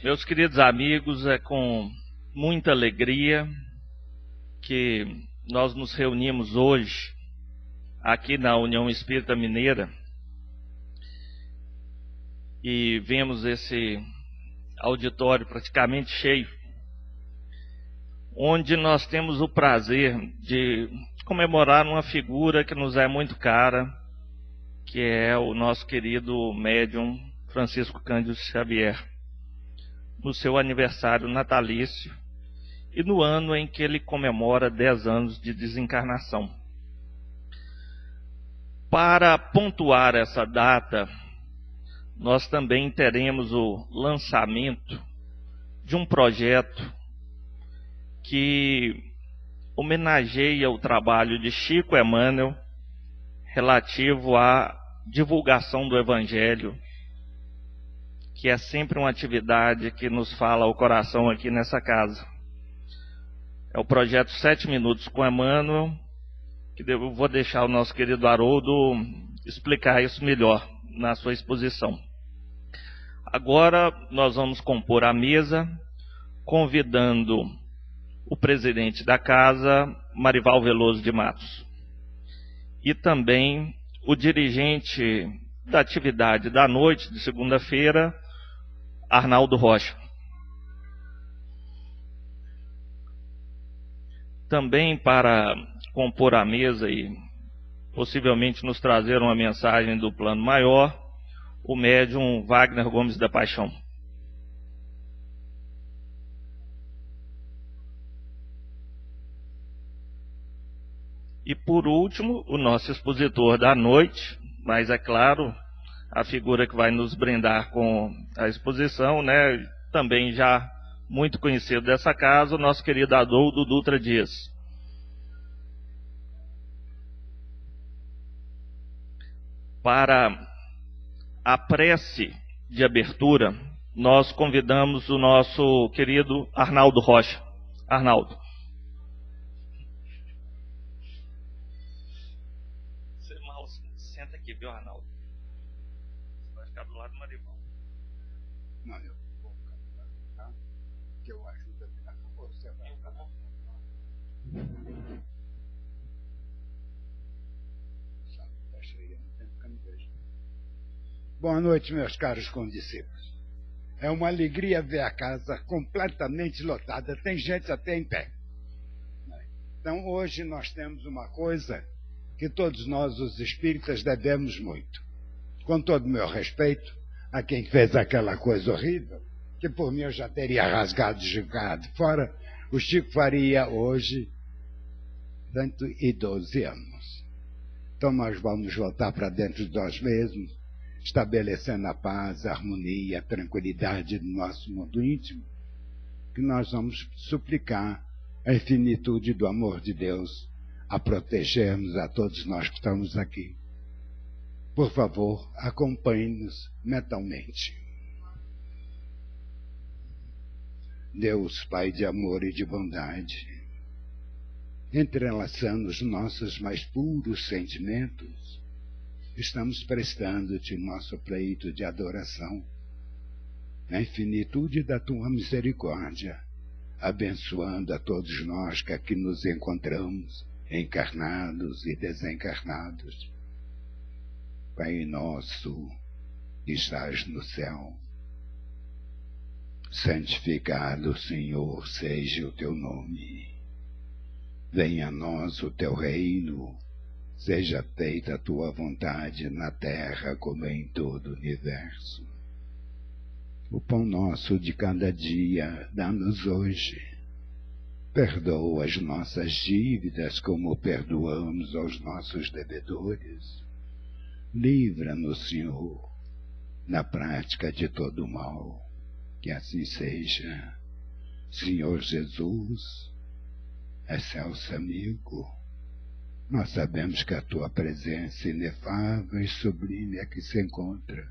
Meus queridos amigos, é com muita alegria que nós nos reunimos hoje aqui na União Espírita Mineira e vemos esse auditório praticamente cheio, onde nós temos o prazer de comemorar uma figura que nos é muito cara, que é o nosso querido médium Francisco Cândido Xavier, no seu aniversário natalício e no ano em que ele comemora 10 anos de desencarnação. Para pontuar essa data, nós também teremos o lançamento de um projeto que homenageia o trabalho de Chico Emmanuel relativo à divulgação do Evangelho, que é sempre uma atividade que nos fala ao coração aqui nessa casa. É o projeto 7 Minutos com Emmanuel, que eu vou deixar o nosso querido Haroldo explicar isso melhor na sua exposição. Agora nós vamos compor a mesa, convidando o presidente da casa, Marival Veloso de Matos, e também o dirigente da atividade da noite de segunda-feira, Arnaldo Rocha. Também para compor a mesa e possivelmente nos trazer uma mensagem do plano maior, o médium Wagner Gomes da Paixão. E por último, o nosso expositor da noite, mas é claro, a figura que vai nos brindar com a exposição, né, também já muito conhecido dessa casa, o nosso querido Adoldo Dutra Dias. Para a prece de abertura, nós convidamos o nosso querido Arnaldo Rocha. Arnaldo. Você mal senta aqui, viu, Arnaldo? Você vai ficar do lado do Marival. Não, eu vou ficar do lado, tá? Que eu ajudo a virar com você. Vai ficar bom. Está cheia, não tem que me vejo. Boa noite, meus caros condiscípulos. É uma alegria ver a casa completamente lotada. Tem gente até em pé. Então, hoje nós temos uma coisa que todos nós, os espíritas, devemos muito. Com todo o meu respeito a quem fez aquela coisa horrível, que por mim eu já teria rasgado e jogado fora, o Chico faria hoje 112 anos. Então nós vamos voltar para dentro de nós mesmos, estabelecendo a paz, a harmonia, a tranquilidade do nosso mundo íntimo, que nós vamos suplicar a infinitude do amor de Deus a protegermos a todos nós que estamos aqui. Por favor, acompanhe-nos mentalmente. Deus, Pai de amor e de bondade, entrelaçando os nossos mais puros sentimentos, estamos prestando-te nosso pleito de adoração, na infinitude da tua misericórdia, abençoando a todos nós que aqui nos encontramos, encarnados e desencarnados. Pai nosso, que estás no céu, santificado, Senhor, seja o teu nome. Venha a nós o teu reino, seja feita a tua vontade na terra como em todo o universo. O pão nosso de cada dia dá-nos hoje. Perdoa as nossas dívidas como perdoamos aos nossos devedores. Livra-nos, Senhor, na prática de todo o mal. Que assim seja. Senhor Jesus, excelso amigo, Nós sabemos que a tua presença inefável e sublime aqui se encontra,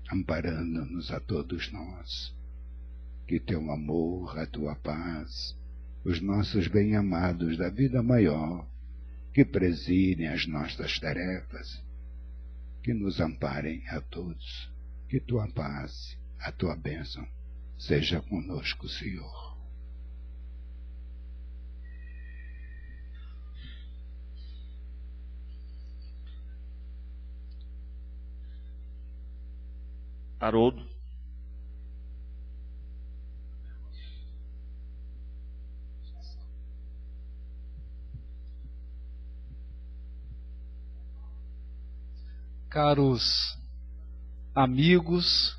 amparando-nos a todos nós. Que teu amor, a tua paz, os nossos bem-amados da vida maior, que presidem as nossas tarefas, que nos amparem a todos. Que tua paz, a tua bênção, seja conosco, Senhor. Haroldo. Caros amigos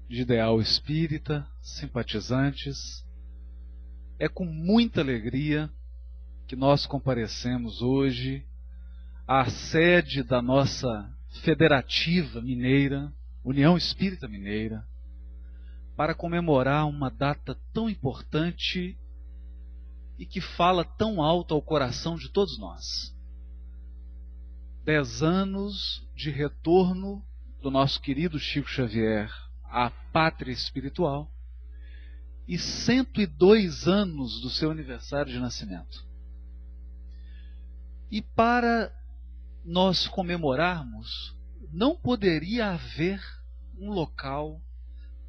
de Ideal Espírita, simpatizantes, é com muita alegria que nós comparecemos hoje à sede da nossa Federativa Mineira, União Espírita Mineira, para comemorar uma data tão importante e que fala tão alto ao coração de todos nós. 10 anos de retorno do nosso querido Chico Xavier à pátria espiritual e 102 anos do seu aniversário de nascimento. E para nós comemorarmos, não poderia haver um local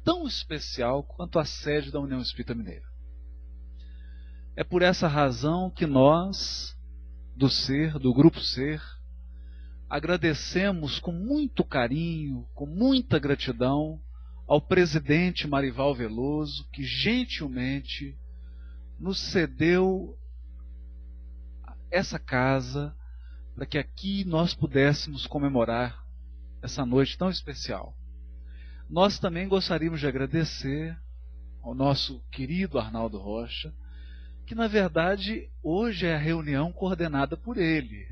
tão especial quanto a sede da União Espírita Mineira. É por essa razão que nós, do Grupo Ser, agradecemos com muito carinho, com muita gratidão, ao presidente Marival Veloso, que gentilmente nos cedeu essa casa para que aqui nós pudéssemos comemorar essa noite tão especial. Nós também gostaríamos de agradecer ao nosso querido Arnaldo Rocha, que na verdade hoje é a reunião coordenada por ele.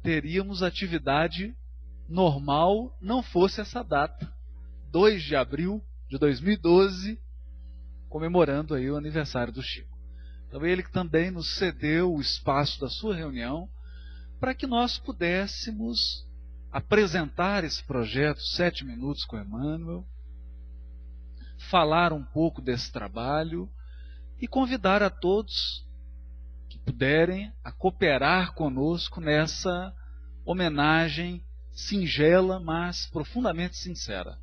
Teríamos atividade normal, não fosse essa data, 2 de abril de 2012, comemorando aí o aniversário do Chico. Então ele que também nos cedeu o espaço da sua reunião para que nós pudéssemos apresentar esse projeto 7 minutos com Emmanuel, falar um pouco desse trabalho e convidar a todos que puderem a cooperar conosco nessa homenagem singela, mas profundamente sincera.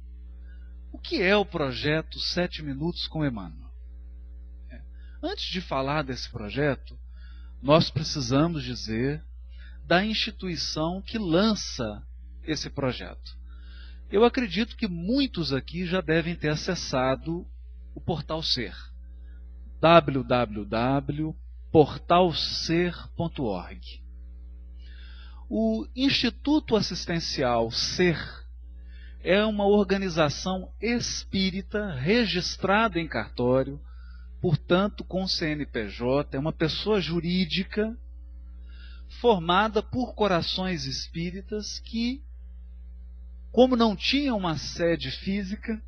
O que é o projeto 7 minutos com Emmanuel? Antes de falar desse projeto, nós precisamos dizer da instituição que lança esse projeto. Eu acredito que muitos aqui já devem ter acessado o Portal Ser, www.portalser.org. O Instituto Assistencial Ser é uma organização espírita registrada em cartório, portanto com CNPJ, é uma pessoa jurídica formada por corações espíritas que, como não tinham uma sede física,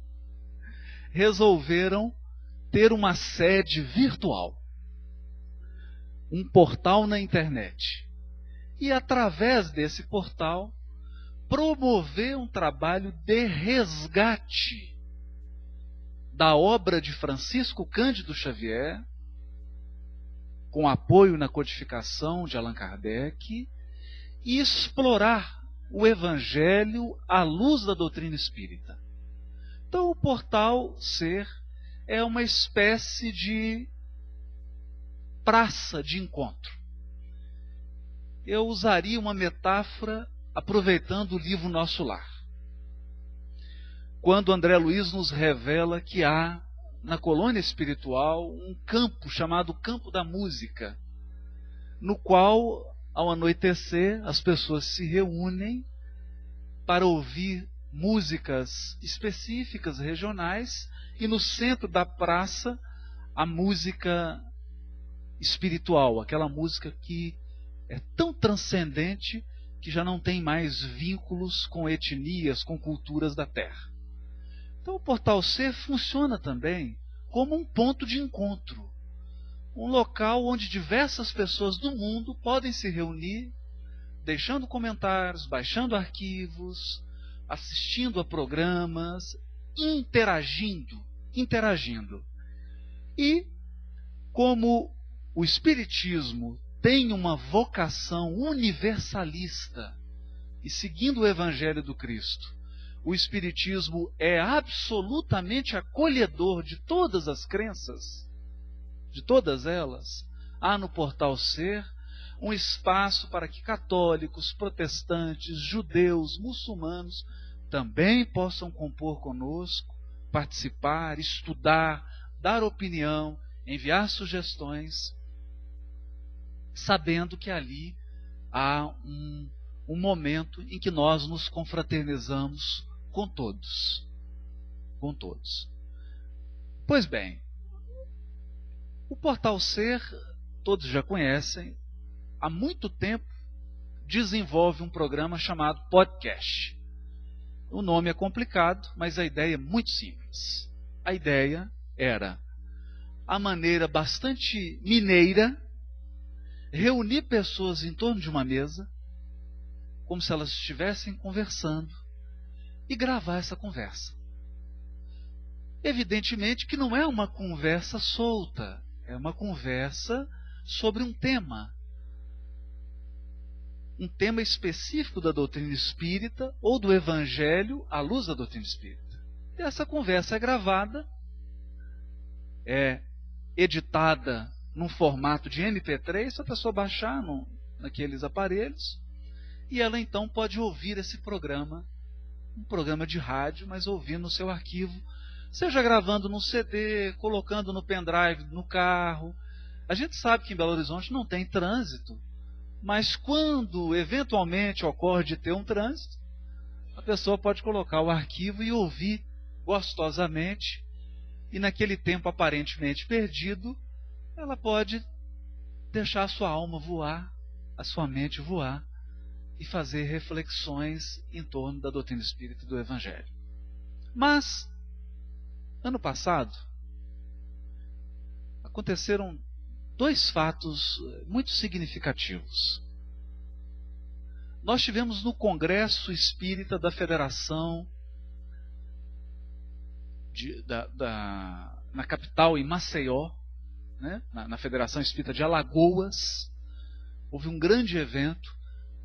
resolveram ter uma sede virtual, um portal na internet. E através desse portal, promover um trabalho de resgate da obra de Francisco Cândido Xavier, com apoio na codificação de Allan Kardec, e explorar o Evangelho à luz da doutrina espírita. Então o Portal Ser é uma espécie de praça de encontro. Eu usaria uma metáfora aproveitando o livro Nosso Lar. Quando André Luiz nos revela que há na colônia espiritual um campo chamado Campo da Música, no qual, ao anoitecer, as pessoas se reúnem para ouvir músicas específicas, regionais, e no centro da praça a música espiritual, aquela música que é tão transcendente que já não tem mais vínculos com etnias, com culturas da Terra. Então o Portal Ser funciona também como um ponto de encontro um local onde diversas pessoas do mundo podem se reunir, deixando comentários, baixando arquivos, assistindo a programas, interagindo. E como o Espiritismo tem uma vocação universalista, e seguindo o Evangelho do Cristo, o Espiritismo é absolutamente acolhedor de todas as crenças, de todas elas, há no Portal Ser um espaço para que católicos, protestantes, judeus, muçulmanos também possam compor conosco, participar, estudar, dar opinião, enviar sugestões, sabendo que ali há um momento em que nós nos confraternizamos com todos. Com todos. Pois bem, o Portal Ser, todos já conhecem, há muito tempo desenvolve um programa chamado podcast. O nome é complicado, mas a ideia é muito simples. A ideia era a maneira bastante mineira, reunir pessoas em torno de uma mesa, como se elas estivessem conversando, e gravar essa conversa. Evidentemente que não é uma conversa solta, é uma conversa sobre um tema específico da doutrina espírita ou do Evangelho à luz da doutrina espírita. E essa conversa é gravada, é editada num formato de MP3, se a pessoa baixar naqueles aparelhos, e ela então pode ouvir esse programa, um programa de rádio, mas ouvir no seu arquivo, seja gravando num CD, colocando no pendrive no carro. A gente sabe que em Belo Horizonte não tem trânsito, mas quando eventualmente ocorre de ter um trânsito, a pessoa pode colocar o arquivo e ouvir gostosamente, e naquele tempo aparentemente perdido, ela pode deixar a sua alma voar, a sua mente voar, e fazer reflexões em torno da doutrina espírita e do Evangelho. Mas, ano passado, aconteceram 2 fatos muito significativos. Nós tivemos no Congresso Espírita da Federação, na capital, em Maceió, né? na Federação Espírita de Alagoas, houve um grande evento,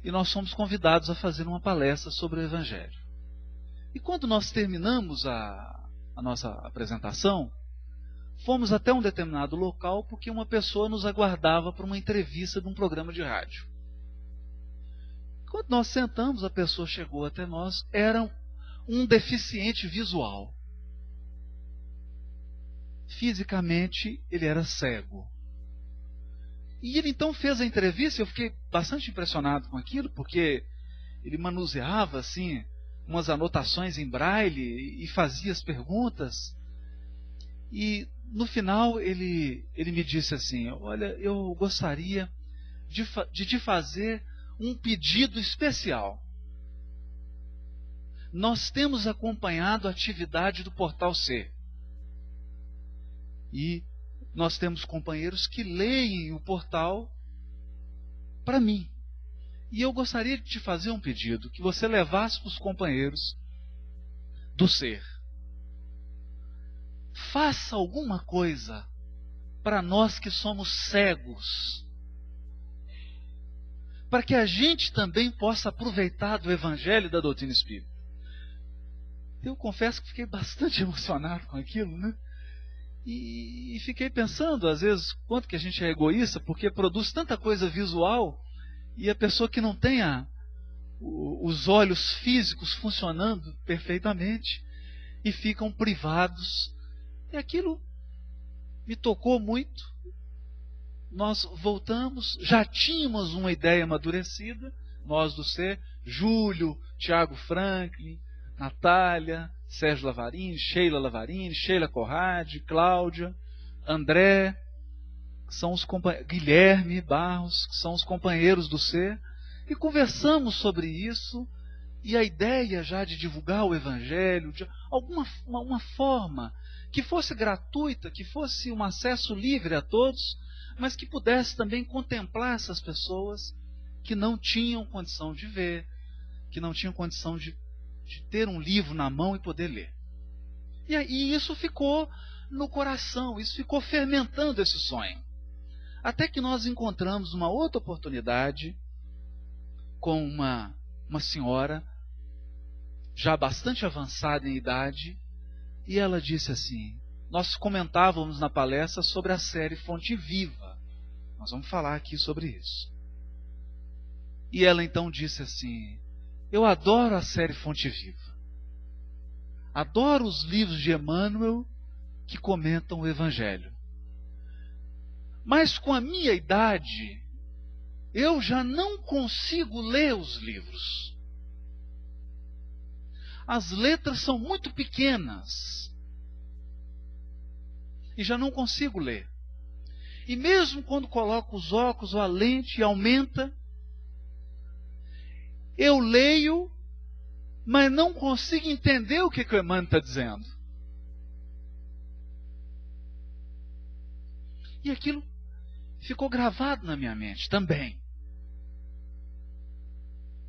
e nós fomos convidados a fazer uma palestra sobre o Evangelho. E quando nós terminamos a nossa apresentação, fomos até um determinado local porque uma pessoa nos aguardava para uma entrevista de um programa de rádio. Quando nós sentamos, a pessoa chegou até nós, era um deficiente visual. Fisicamente, ele era cego. E ele então fez a entrevista, eu fiquei bastante impressionado com aquilo, porque ele manuseava assim umas anotações em braille e fazia as perguntas. E no final ele me disse assim: olha, eu gostaria de te fazer um pedido especial. Nós temos acompanhado a atividade do Portal Ser. E nós temos companheiros que leem o portal para mim. E eu gostaria de te fazer um pedido, que você levasse para os companheiros do Ser. Faça alguma coisa para nós que somos cegos, para que a gente também possa aproveitar do Evangelho e da doutrina espírita. Eu confesso que fiquei bastante emocionado com aquilo, né? E fiquei pensando, às vezes, quanto que a gente é egoísta, porque produz tanta coisa visual, e a pessoa que não tenha os olhos físicos funcionando perfeitamente, e ficam privados. E aquilo me tocou muito. Nós voltamos, já tínhamos uma ideia amadurecida, nós do Ser, Júlio, Tiago Franklin, Natália, Sérgio Lavarini, Sheila Corrade, Cláudia, André, que são os Guilherme Barros, que são os companheiros do Ser, e conversamos sobre isso, e a ideia já de divulgar o Evangelho, de uma forma que fosse gratuita, que fosse um acesso livre a todos, mas que pudesse também contemplar essas pessoas que não tinham condição de ver, que não tinham condição de ter um livro na mão e poder ler. E isso ficou no coração, isso ficou fermentando esse sonho. Até que nós encontramos uma outra oportunidade com uma senhora já bastante avançada em idade, e ela disse assim, nós comentávamos na palestra sobre a série Fonte Viva, nós vamos falar aqui sobre isso. E ela então disse assim, eu adoro a série Fonte Viva, adoro os livros de Emmanuel que comentam o Evangelho, mas com a minha idade, eu já não consigo ler os livros. As letras são muito pequenas e já não consigo ler. E mesmo quando coloco os óculos ou a lente e aumenta, eu leio, mas não consigo entender o que o Emmanuel está dizendo. E aquilo ficou gravado na minha mente também.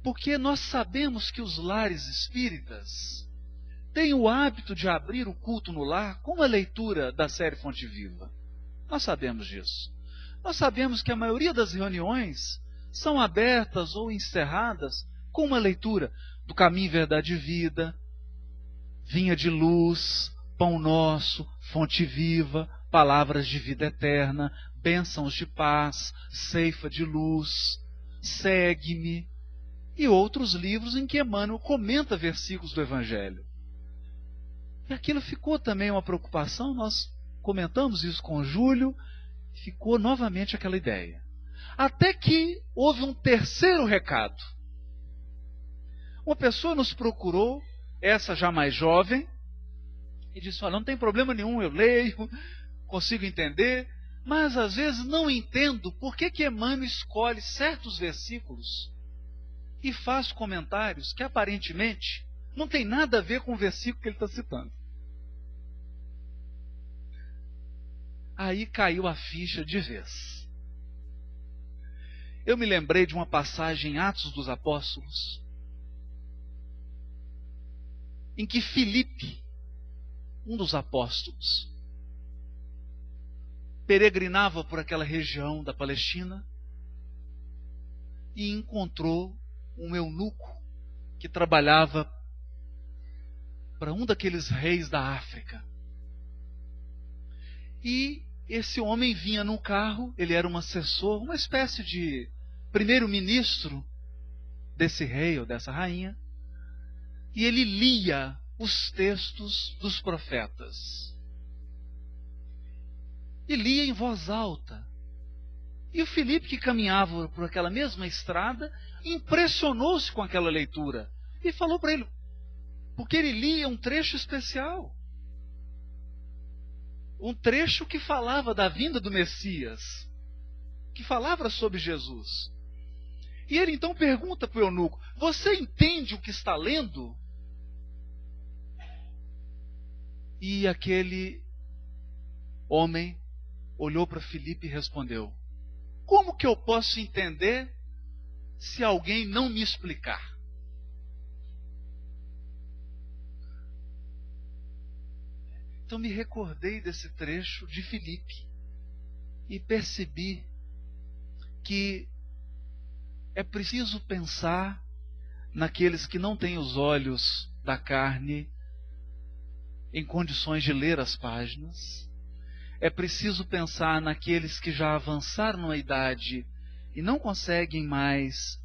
Porque nós sabemos que os lares espíritas têm o hábito de abrir o culto no lar com a leitura da série Fonte Viva. Nós sabemos disso. Nós sabemos que a maioria das reuniões são abertas ou encerradas com uma leitura do Caminho, Verdade e Vida, Vinha de Luz, Pão Nosso, Fonte Viva, Palavras de Vida Eterna, Bênçãos de Paz, Ceifa de Luz, Segue-me, e outros livros em que Emmanuel comenta versículos do Evangelho. E aquilo ficou também uma preocupação, nós comentamos isso com o Júlio, ficou novamente aquela ideia. Até que houve um terceiro recado. Uma pessoa nos procurou, essa já mais jovem, e disse, olha, não tem problema nenhum, eu leio, consigo entender, mas às vezes não entendo por que Emmanuel escolhe certos versículos e faz comentários que aparentemente não tem nada a ver com o versículo que ele está citando. Aí caiu a ficha de vez. Eu me lembrei de uma passagem em Atos dos Apóstolos, em que Filipe, um dos apóstolos, peregrinava por aquela região da Palestina e encontrou um eunuco que trabalhava para um daqueles reis da África. E esse homem vinha num carro, ele era um assessor, uma espécie de primeiro-ministro desse rei ou dessa rainha, e ele lia os textos dos profetas. E lia em voz alta. E o Filipe, que caminhava por aquela mesma estrada, impressionou-se com aquela leitura e falou para ele, porque ele lia um trecho especial, um trecho que falava da vinda do Messias, que falava sobre Jesus. E ele então pergunta para o eunuco, você entende o que está lendo? E aquele homem olhou para Filipe e respondeu, como que eu posso entender se alguém não me explicar? Então me recordei desse trecho de Filipe e percebi que é preciso pensar naqueles que não têm os olhos da carne em condições de ler as páginas. É preciso pensar naqueles que já avançaram na idade e não conseguem mais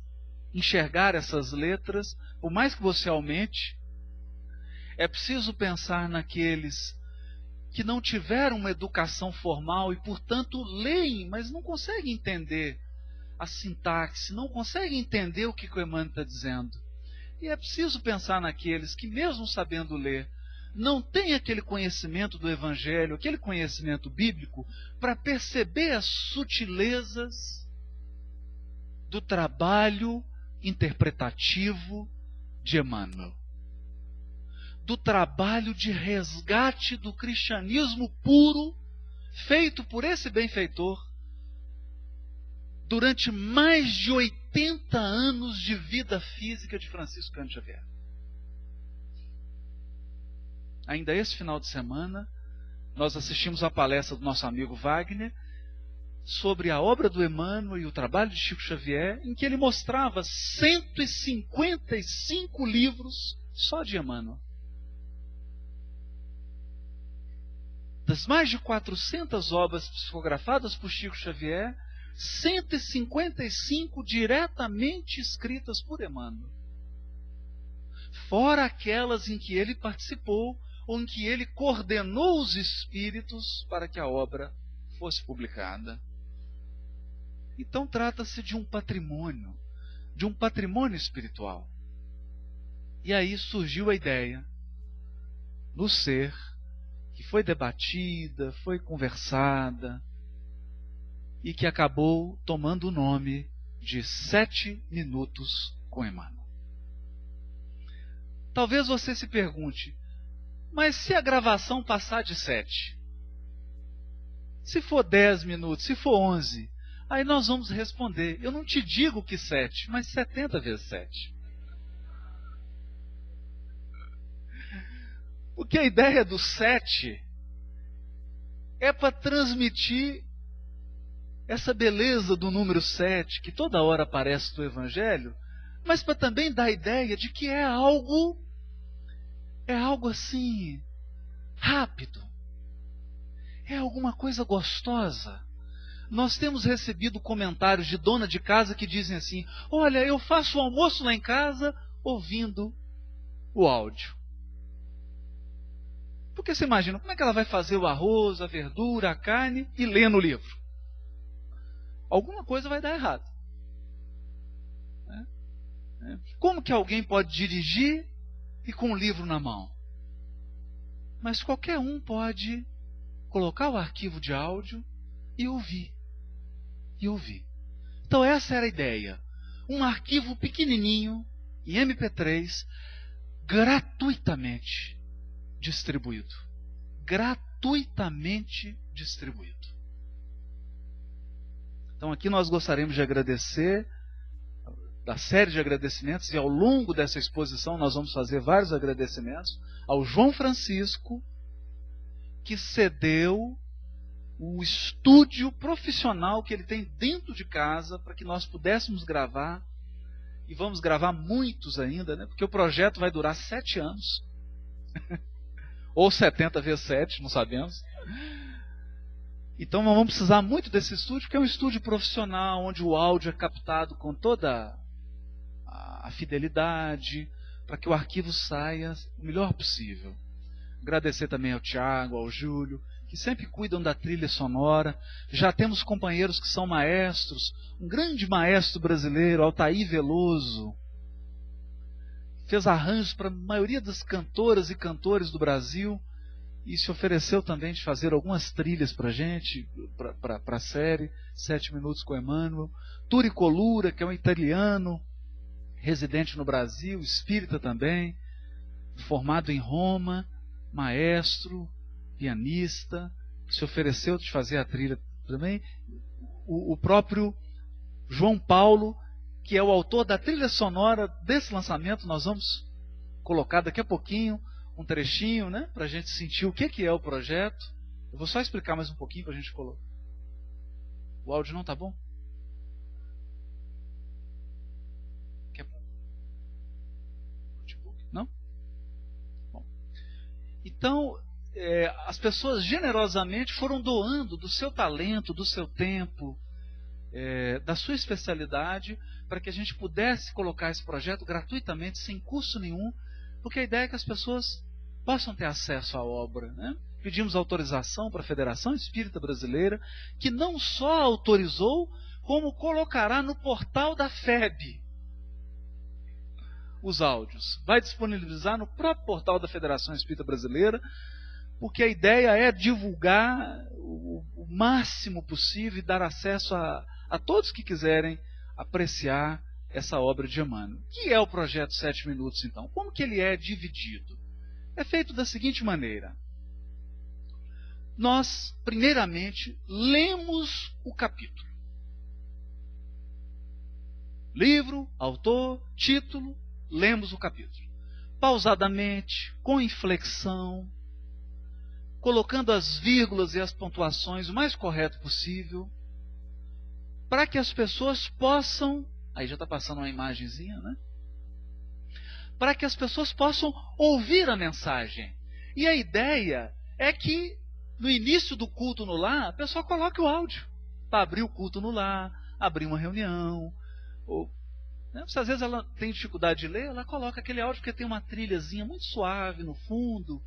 enxergar essas letras, por mais que você aumente. É preciso pensar naqueles que não tiveram uma educação formal e, portanto, leem, mas não conseguem entender a sintaxe, não conseguem entender o que o Emmanuel está dizendo. E é preciso pensar naqueles que, mesmo sabendo ler, não têm aquele conhecimento do Evangelho, aquele conhecimento bíblico, para perceber as sutilezas do trabalho interpretativo de Emmanuel, do trabalho de resgate do cristianismo puro, feito por esse benfeitor, durante mais de 80 anos de vida física de Francisco Cândido Xavier. Ainda esse final de semana, nós assistimos a palestra do nosso amigo Wagner sobre a obra do Emmanuel e o trabalho de Chico Xavier, em que ele mostrava 155 livros só de Emmanuel. Das mais de 400 obras psicografadas por Chico Xavier, 155 diretamente escritas por Emmanuel. Fora aquelas em que ele participou ou em que ele coordenou os espíritos para que a obra fosse publicada. Então trata-se de um patrimônio espiritual. E aí surgiu a ideia, no ser, que foi debatida, foi conversada, e que acabou tomando o nome de 7 Minutos com Emmanuel. Talvez você se pergunte, mas se a gravação passar de 7? Se for 10 minutos, se for 11, aí nós vamos responder, eu não te digo que 7, mas 70 vezes 7. Porque a ideia do 7 é para transmitir essa beleza do número 7, que toda hora aparece no Evangelho, mas para também dar a ideia de que é algo assim, rápido. É alguma coisa gostosa. Nós temos recebido comentários de dona de casa que dizem assim, olha, eu faço o almoço lá em casa ouvindo o áudio. Porque você imagina, como é que ela vai fazer o arroz, a verdura, a carne e ler no livro? Alguma coisa vai dar errado. Como que alguém pode dirigir e com o livro na mão? Mas qualquer um pode colocar o arquivo de áudio e ouvir. Então essa era a ideia. Um arquivo pequenininho, em MP3, gratuitamente distribuído. Então aqui nós gostaríamos de agradecer, da série de agradecimentos, e ao longo dessa exposição nós vamos fazer vários agradecimentos, ao João Francisco, que cedeu o estúdio profissional que ele tem dentro de casa para que nós pudéssemos gravar, e vamos gravar muitos ainda, né? Porque o projeto vai durar 7 anos. Ou 70 vezes 7, não sabemos. Então nós vamos precisar muito desse estúdio, porque é um estúdio profissional, onde o áudio é captado com toda a fidelidade, para que o arquivo saia o melhor possível. Agradecer também ao Tiago, ao Júlio, que sempre cuidam da trilha sonora. Já temos companheiros que são maestros. Um grande maestro brasileiro, Altair Veloso, fez arranjos para a maioria das cantoras e cantores do Brasil e se ofereceu também de fazer algumas trilhas para a gente, para a série 7 Minutos com Emmanuel. Turi Colura, que é um italiano residente no Brasil, espírita também, formado em Roma, maestro, pianista, se ofereceu de fazer a trilha também. O próprio João Paulo, que é o autor da trilha sonora desse lançamento, nós vamos colocar daqui a pouquinho um trechinho, né, para a gente sentir o que é o projeto. Eu vou só explicar mais um pouquinho para a gente colocar. O áudio não está bom? Não? Bom. Então, as pessoas generosamente foram doando do seu talento, do seu tempo, da sua especialidade, para que a gente pudesse colocar esse projeto gratuitamente, sem custo nenhum, porque a ideia é que as pessoas possam ter acesso à obra, né? Pedimos autorização para a Federação Espírita Brasileira, que não só autorizou, como colocará no portal da FEB os áudios. Vai disponibilizar no próprio portal da Federação Espírita Brasileira, porque a ideia é divulgar o máximo possível e dar acesso a todos que quiserem apreciar essa obra de Emmanuel. O que é o projeto 7 Minutos, então? Como que ele é dividido? É feito da seguinte maneira. Nós, primeiramente, lemos o capítulo. Livro, autor, título, lemos o capítulo. Pausadamente, com inflexão, colocando as vírgulas e as pontuações o mais correto possível, para que as pessoas possam, aí já está passando uma imagenzinha, né? Para que as pessoas possam ouvir a mensagem. E a ideia é que no início do culto no lar, a pessoa coloque o áudio para abrir o culto no lar, abrir uma reunião. Ou, né, se às vezes ela tem dificuldade de ler, ela coloca aquele áudio porque tem uma trilhazinha muito suave no fundo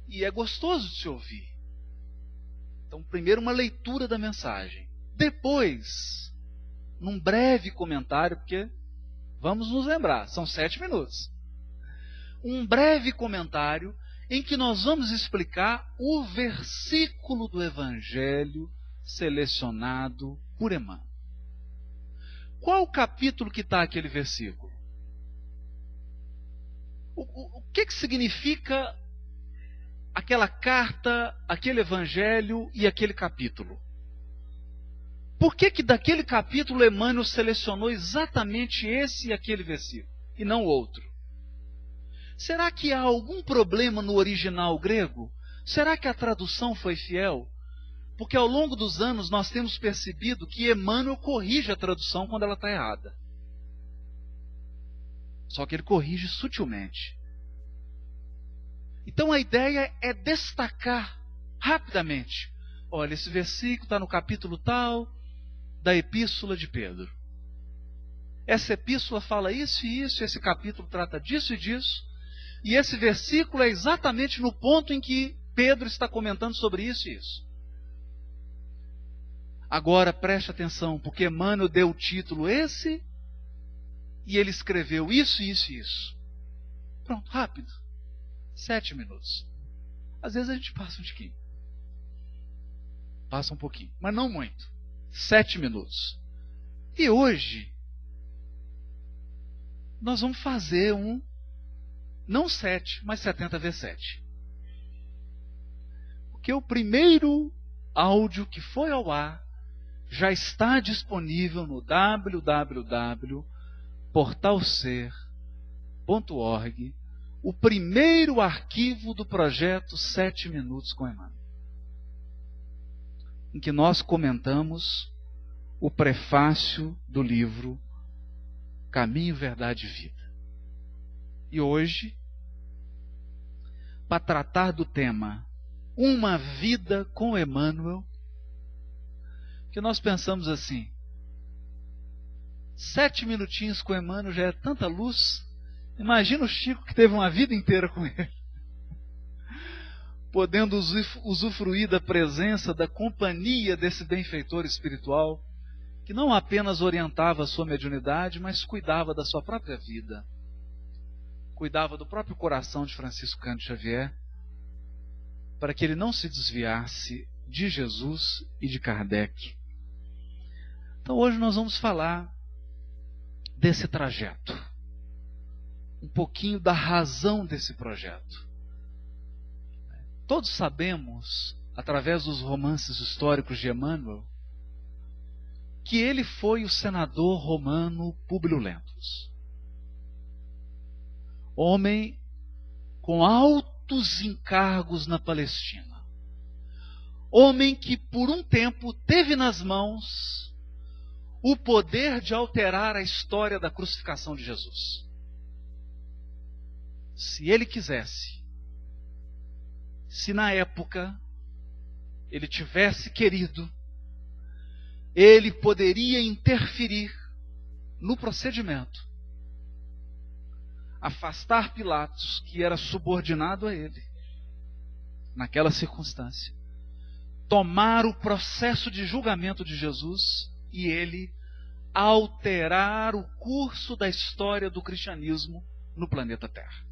e é gostoso de se ouvir. Então, primeiro uma leitura da mensagem. Depois, num breve comentário, porque vamos nos lembrar, são 7 minutos. Um breve comentário em que nós vamos explicar o versículo do Evangelho selecionado por Emmanuel. Qual o capítulo que está aquele versículo? O que significa aquela carta, aquele Evangelho e aquele capítulo? Por que daquele capítulo Emmanuel selecionou exatamente esse e aquele versículo, e não outro? Será que há algum problema no original grego? Será que a tradução foi fiel? Porque ao longo dos anos nós temos percebido que Emmanuel corrige a tradução quando ela está errada. Só que ele corrige sutilmente. Então a ideia é destacar rapidamente. Olha, esse versículo está no capítulo tal da Epístola de Pedro. Essa epístola fala isso e isso, esse capítulo trata disso e disso. E esse versículo é exatamente no ponto em que Pedro está comentando sobre isso e isso. Agora preste atenção, porque Emmanuel deu o título esse e ele escreveu isso, isso e isso. Pronto, rápido. 7 minutos. Às vezes a gente passa um tiquinho. Passa um pouquinho, mas não muito. 7 minutos. E hoje nós vamos fazer não 7, mas 70 vezes 7. Porque o primeiro áudio que foi ao ar já está disponível no www.portalser.org, o primeiro arquivo do projeto 7 Minutos com Emmanuel, em que nós comentamos o prefácio do livro Caminho, Verdade e Vida. E hoje, para tratar do tema Uma Vida com Emmanuel, que nós pensamos assim, 7 minutinhos com Emmanuel já é tanta luz. Imagina o Chico que teve uma vida inteira com ele, podendo usufruir da presença, da companhia desse benfeitor espiritual, que não apenas orientava a sua mediunidade, mas cuidava da sua própria vida, cuidava do próprio coração de Francisco Cândido Xavier, para que ele não se desviasse de Jesus e de Kardec. Então hoje nós vamos falar desse trajeto, um pouquinho da razão desse projeto. Todos sabemos, através dos romances históricos de Emmanuel, que ele foi o senador romano Públio Lentulus. Homem com altos encargos na Palestina. Homem que por um tempo teve nas mãos o poder de alterar a história da crucificação de Jesus. Se ele quisesse, se na época ele tivesse querido, ele poderia interferir no procedimento, afastar Pilatos, que era subordinado a ele, naquela circunstância, tomar o processo de julgamento de Jesus e ele alterar o curso da história do cristianismo no planeta Terra.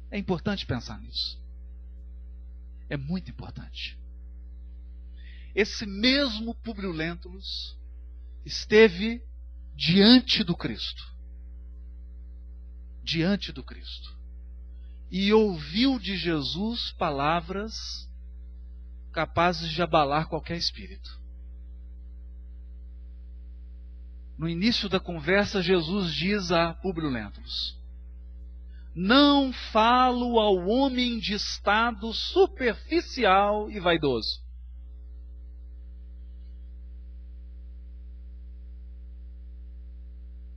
É importante pensar nisso. É muito importante. Esse mesmo Públio Lentulus esteve diante do Cristo. Diante do Cristo. E ouviu de Jesus palavras capazes de abalar qualquer espírito. No início da conversa, Jesus diz a Públio Lentulus: não falo ao homem de estado superficial e vaidoso.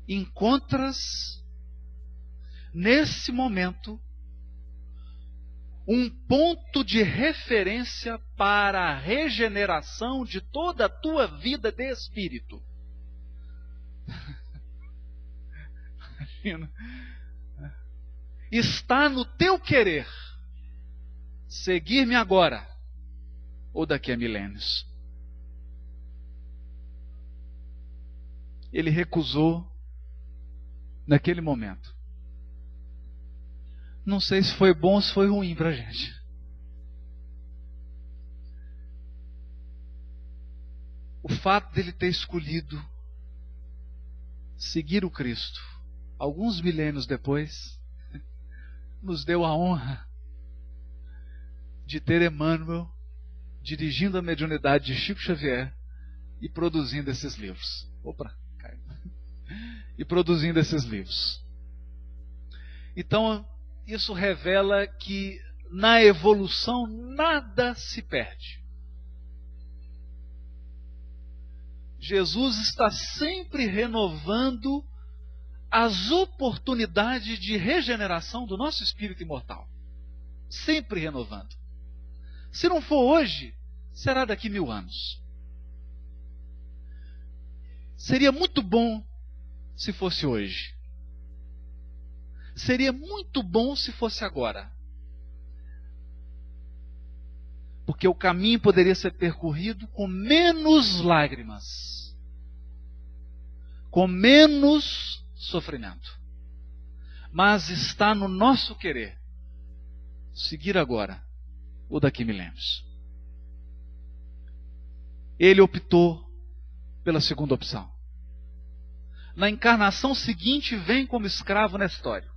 Encontras nesse momento um ponto de referência para a regeneração de toda a tua vida de espírito. Imagina. Está no teu querer seguir-me agora ou daqui a milênios. Ele recusou naquele momento. Não sei se foi bom ou se foi ruim para a gente. O fato dele ter escolhido seguir o Cristo, alguns milênios depois, nos deu a honra de ter Emmanuel dirigindo a mediunidade de Chico Xavier e produzindo esses livros. E produzindo esses livros. Então, isso revela que na evolução nada se perde. Jesus está sempre renovando as oportunidades de regeneração do nosso espírito imortal. Sempre renovando. Se não for hoje, será daqui 1000 anos. Seria muito bom se fosse hoje. Seria muito bom se fosse agora. Porque o caminho poderia ser percorrido com menos lágrimas, com menos sofrimento. Mas está no nosso querer seguir agora ou daqui milênios. Ele optou pela segunda opção. Na encarnação seguinte, vem como escravo na história.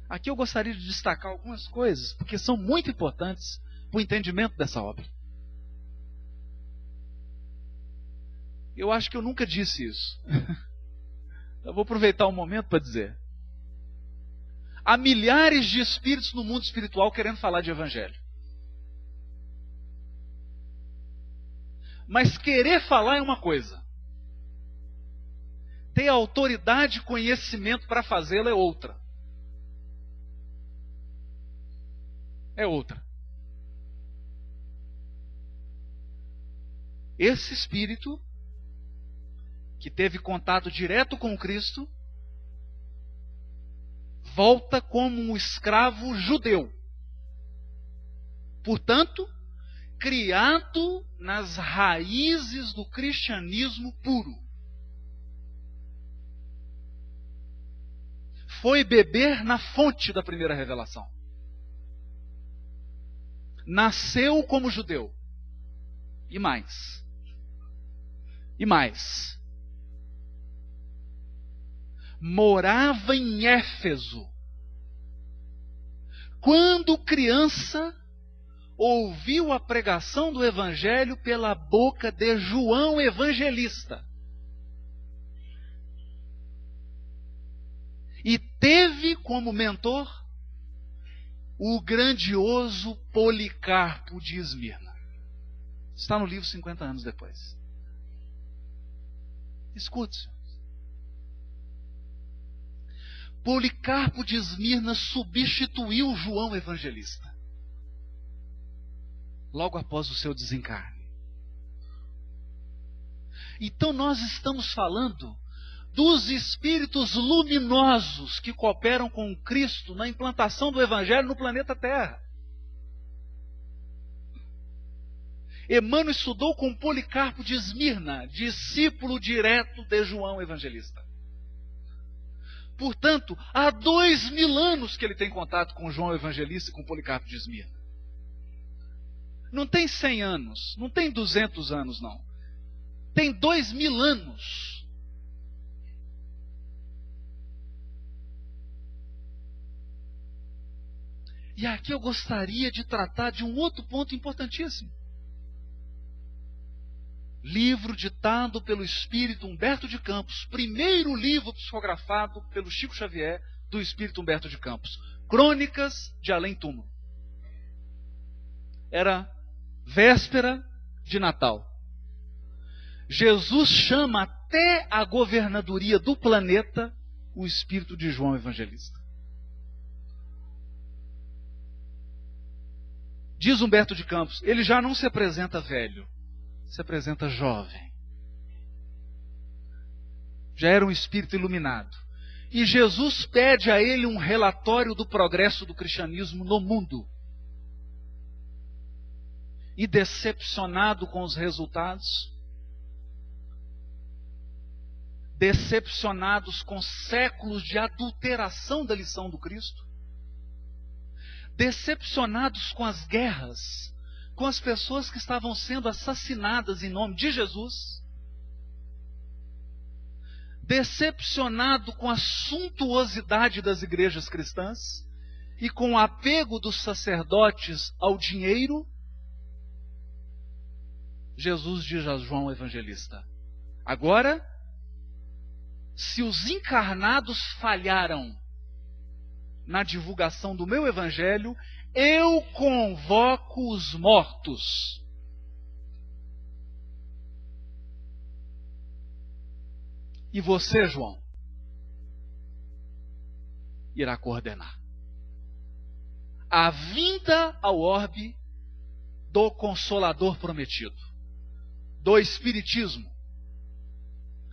Aqui eu gostaria de destacar algumas coisas, porque são muito importantes para o entendimento dessa obra. Eu acho que eu nunca disse isso. Eu vou aproveitar um momento para dizer. Há milhares de espíritos no mundo espiritual querendo falar de evangelho. Mas querer falar é uma coisa. Ter autoridade e conhecimento para fazê-lo é outra. É outra. Esse espírito que teve contato direto com Cristo volta como um escravo judeu. Portanto, criado nas raízes do cristianismo puro. Foi beber na fonte da primeira revelação. Nasceu como judeu. E mais. E mais. Morava em Éfeso. Quando criança, ouviu a pregação do Evangelho pela boca de João Evangelista. E teve como mentor o grandioso Policarpo de Esmirna. Está no livro 50 anos depois. Escute. Policarpo de Esmirna substituiu João Evangelista logo após o seu desencarne. Então nós estamos falando dos espíritos luminosos que cooperam com Cristo na implantação do Evangelho no planeta Terra. Emmanuel estudou com Policarpo de Esmirna, discípulo direto de João Evangelista. Portanto, há 2000 anos que ele tem contato com João Evangelista e com Policarpo de Esmirna. Não tem 100 anos, não tem 200 anos, não. Tem 2000 anos. E aqui eu gostaria de tratar de um outro ponto importantíssimo. livro ditado pelo espírito Humberto de Campos, primeiro livro psicografado pelo Chico Xavier do espírito Humberto de Campos, Crônicas de Além Túmulo. Era véspera de Natal. Jesus chama até a governadoria do planeta o espírito de João Evangelista. Diz Humberto de Campos, ele já não se apresenta velho, se apresenta jovem. Já era um espírito iluminado. E Jesus pede a ele um relatório do progresso do cristianismo no mundo. E decepcionado com os resultados, decepcionados com séculos de adulteração da lição do Cristo, decepcionados com as guerras, com as pessoas que estavam sendo assassinadas em nome de Jesus, decepcionado com a suntuosidade das igrejas cristãs e com o apego dos sacerdotes ao dinheiro, Jesus diz a João Evangelista: agora, se os encarnados falharam na divulgação do meu evangelho, eu convoco os mortos. E você, João, irá coordenar a vinda ao orbe do Consolador prometido, do Espiritismo,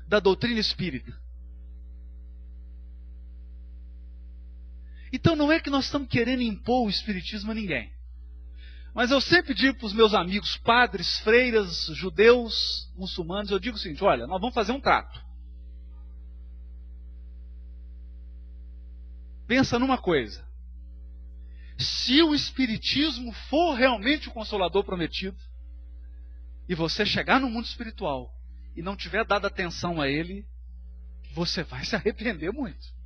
da doutrina espírita. Então não é que nós estamos querendo impor o Espiritismo a ninguém. Mas eu sempre digo para os meus amigos padres, freiras, judeus, muçulmanos, eu digo o seguinte: olha, nós vamos fazer um trato. Pensa numa coisa. Se o Espiritismo for realmente o Consolador prometido, e você chegar no mundo espiritual e não tiver dado atenção a ele, você vai se arrepender muito.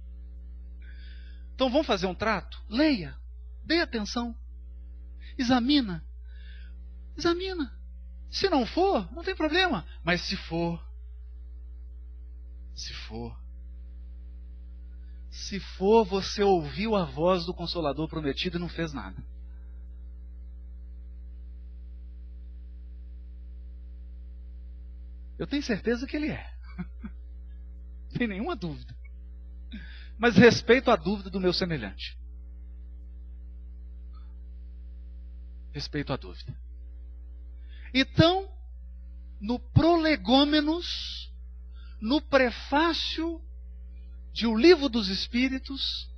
Então vamos fazer um trato? Leia, dê atenção, examina. Se não for, não tem problema. Mas se for, você ouviu a voz do Consolador prometido e não fez nada. Eu tenho certeza que ele é. Não tem nenhuma dúvida. Mas respeito a dúvida do meu semelhante. Respeito a dúvida. Então, no Prolegômenos, no prefácio de O Livro dos Espíritos,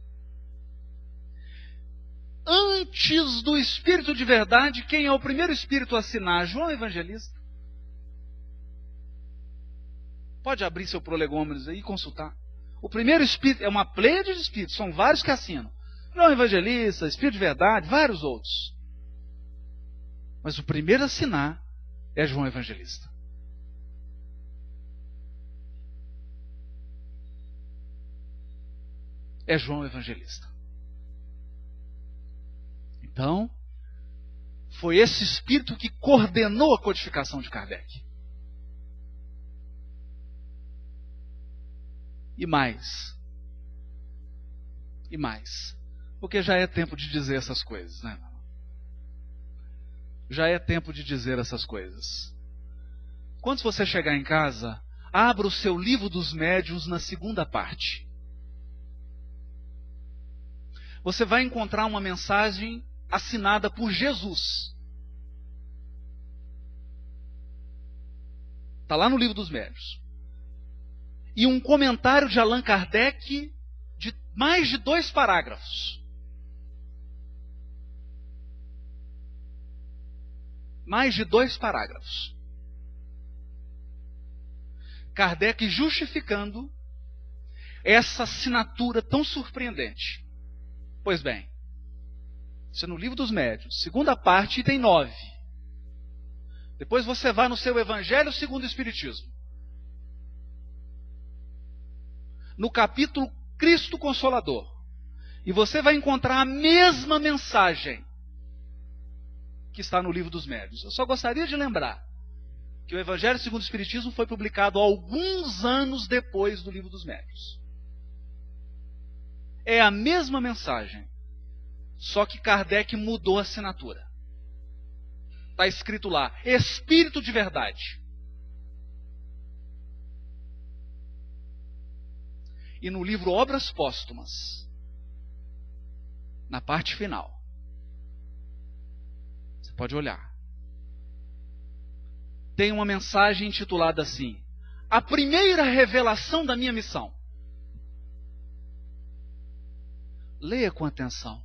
antes do Espírito de Verdade, quem é o primeiro Espírito a assinar? João Evangelista. Pode abrir seu Prolegômenos aí e consultar. O primeiro Espírito é uma pleiade de Espíritos, são vários que assinam. João Evangelista, Espírito de Verdade, vários outros. Mas o primeiro a assinar é João Evangelista. É João Evangelista. Então, foi esse Espírito que coordenou a codificação de Kardec. E mais, porque já é tempo de dizer essas coisas, né? Já é tempo de dizer essas coisas. Quando você chegar em casa, abra o seu Livro dos Médiuns na segunda parte. Você vai encontrar uma mensagem assinada por Jesus. Está lá no Livro dos Médiuns. E um comentário de Allan Kardec de mais de 2 parágrafos. Mais de 2 parágrafos. Kardec justificando essa assinatura tão surpreendente. Pois bem, isso é no Livro dos Médiuns, segunda parte, item 9. Depois você vai no seu Evangelho segundo o Espiritismo. No capítulo Cristo Consolador. E você vai encontrar a mesma mensagem que está no Livro dos Médiuns. Eu só gostaria de lembrar que o Evangelho segundo o Espiritismo foi publicado alguns anos depois do Livro dos Médiuns. É a mesma mensagem, só que Kardec mudou a assinatura. Está escrito lá, Espírito de Verdade. E no livro Obras Póstumas, na parte final, você pode olhar, tem uma mensagem intitulada assim: A primeira revelação da minha missão. Leia com atenção.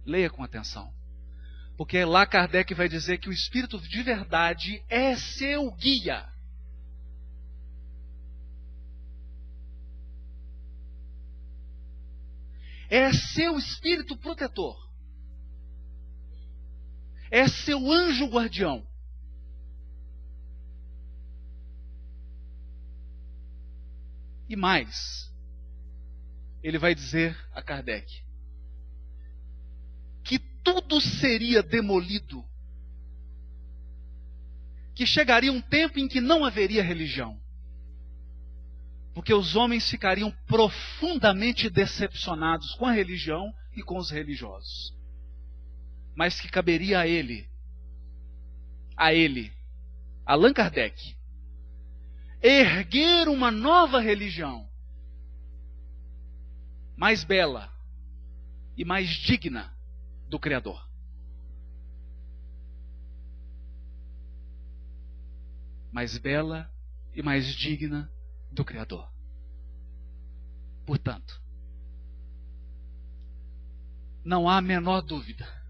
Leia com atenção. Porque lá Kardec vai dizer que o Espírito de Verdade é seu guia. É seu Espírito protetor. É seu anjo guardião. E mais, ele vai dizer a Kardec que tudo seria demolido, que chegaria um tempo em que não haveria religião, porque os homens ficariam profundamente decepcionados com a religião e com os religiosos, mas que caberia a ele, Allan Kardec, erguer uma nova religião, mais bela e mais digna do Criador. Mais bela e mais digna do Criador. Portanto, não há a menor dúvida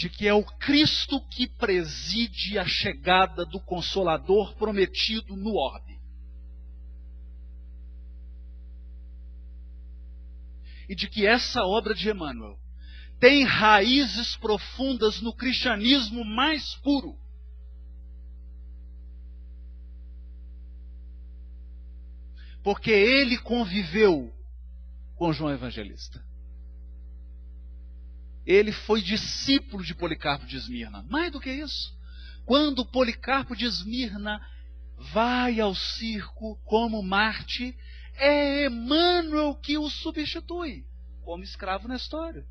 de que é o Cristo que preside a chegada do Consolador prometido no orbe. E de que essa obra de Emmanuel tem raízes profundas no cristianismo mais puro. Porque ele conviveu com João Evangelista. Ele foi discípulo de Policarpo de Esmirna. Mais do que isso, quando Policarpo de Esmirna vai ao circo como Marte, é Emmanuel que o substitui como escravo na história.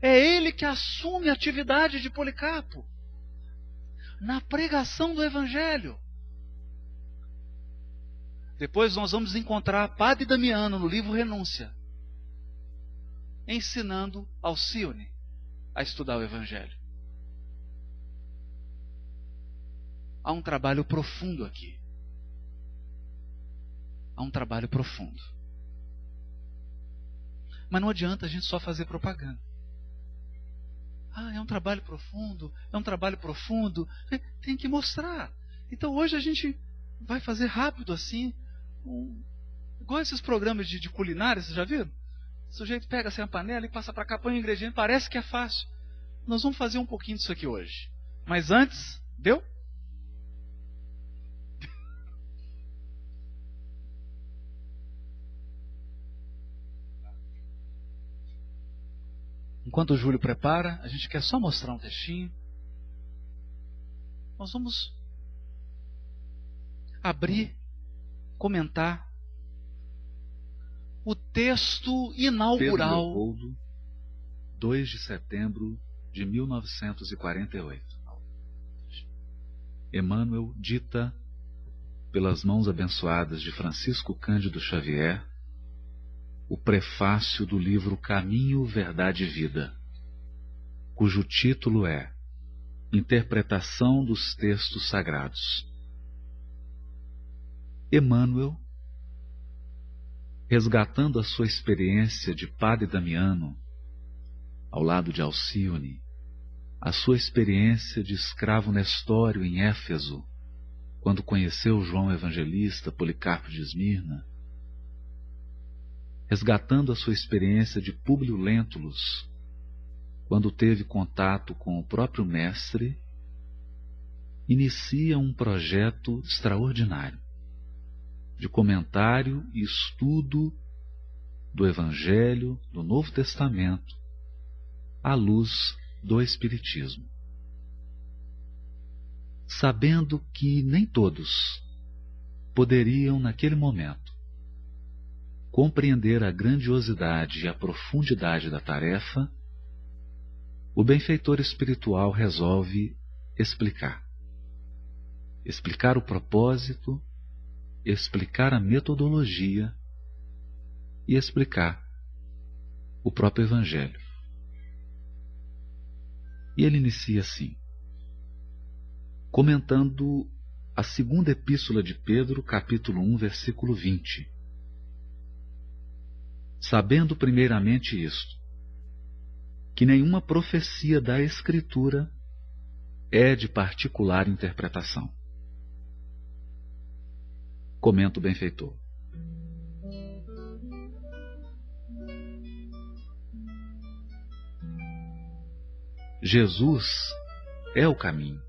É ele que assume a atividade de Policarpo na pregação do Evangelho. Depois nós vamos encontrar Padre Damiano no livro Renúncia, ensinando Alcione a estudar o Evangelho. Há um trabalho profundo aqui. Há um trabalho profundo. Mas não adianta a gente só fazer propaganda. Ah, é um trabalho profundo, é um trabalho profundo. Tem que mostrar. Então hoje a gente vai fazer rápido assim. Igual esses programas de culinária, vocês já viram? O sujeito pega assim a panela e passa para cá, põe o ingrediente, parece que é fácil. Nós vamos fazer um pouquinho disso aqui hoje. Mas antes, deu? Enquanto o Júlio prepara, a gente quer só mostrar um textinho. Nós vamos abrir, comentar o texto inaugural. Pedro Leopoldo, 2 de setembro de 1948. Emmanuel dita pelas mãos abençoadas de Francisco Cândido Xavier o prefácio do livro Caminho, Verdade e Vida, cujo título é Interpretação dos Textos Sagrados. Emmanuel, resgatando a sua experiência de Padre Damiano, ao lado de Alcione, a sua experiência de escravo Nestório em Éfeso, quando conheceu João Evangelista, Policarpo de Esmirna, resgatando a sua experiência de Públio Lentulus, quando teve contato com o próprio Mestre, inicia um projeto extraordinário de comentário e estudo do Evangelho do Novo Testamento à luz do Espiritismo. sabendo que nem todos poderiam, naquele momento, compreender a grandiosidade e a profundidade da tarefa, o benfeitor espiritual resolve explicar. Explicar o propósito, explicar a metodologia e explicar o próprio Evangelho. E ele inicia assim, comentando a segunda epístola de Pedro, capítulo 1, versículo 20. Sabendo primeiramente isto, que nenhuma profecia da Escritura é de particular interpretação. Comenta o benfeitor. Jesus é o caminho,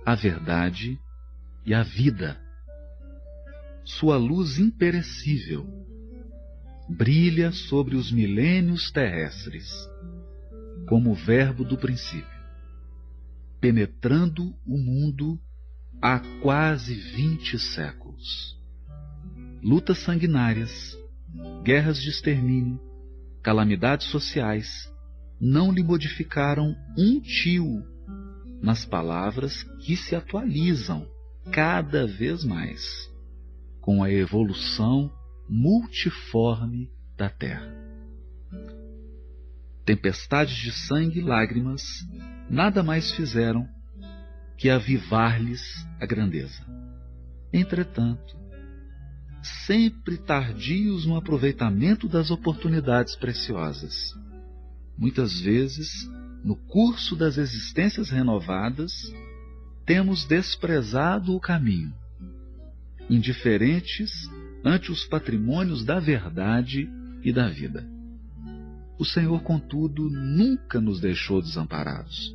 a verdade e a vida. Sua luz imperecível brilha sobre os milênios terrestres, como o verbo do princípio, penetrando o mundo há quase 20 séculos. Lutas sanguinárias, guerras de extermínio, calamidades sociais não lhe modificaram um tio nas palavras que se atualizam cada vez mais com a evolução multiforme da Terra. Tempestades de sangue e lágrimas nada mais fizeram que avivar-lhes a grandeza. Entretanto, sempre tardios no aproveitamento das oportunidades preciosas, muitas vezes, no curso das existências renovadas, temos desprezado o caminho, indiferentes ante os patrimônios da verdade e da vida. O Senhor, contudo, nunca nos deixou desamparados.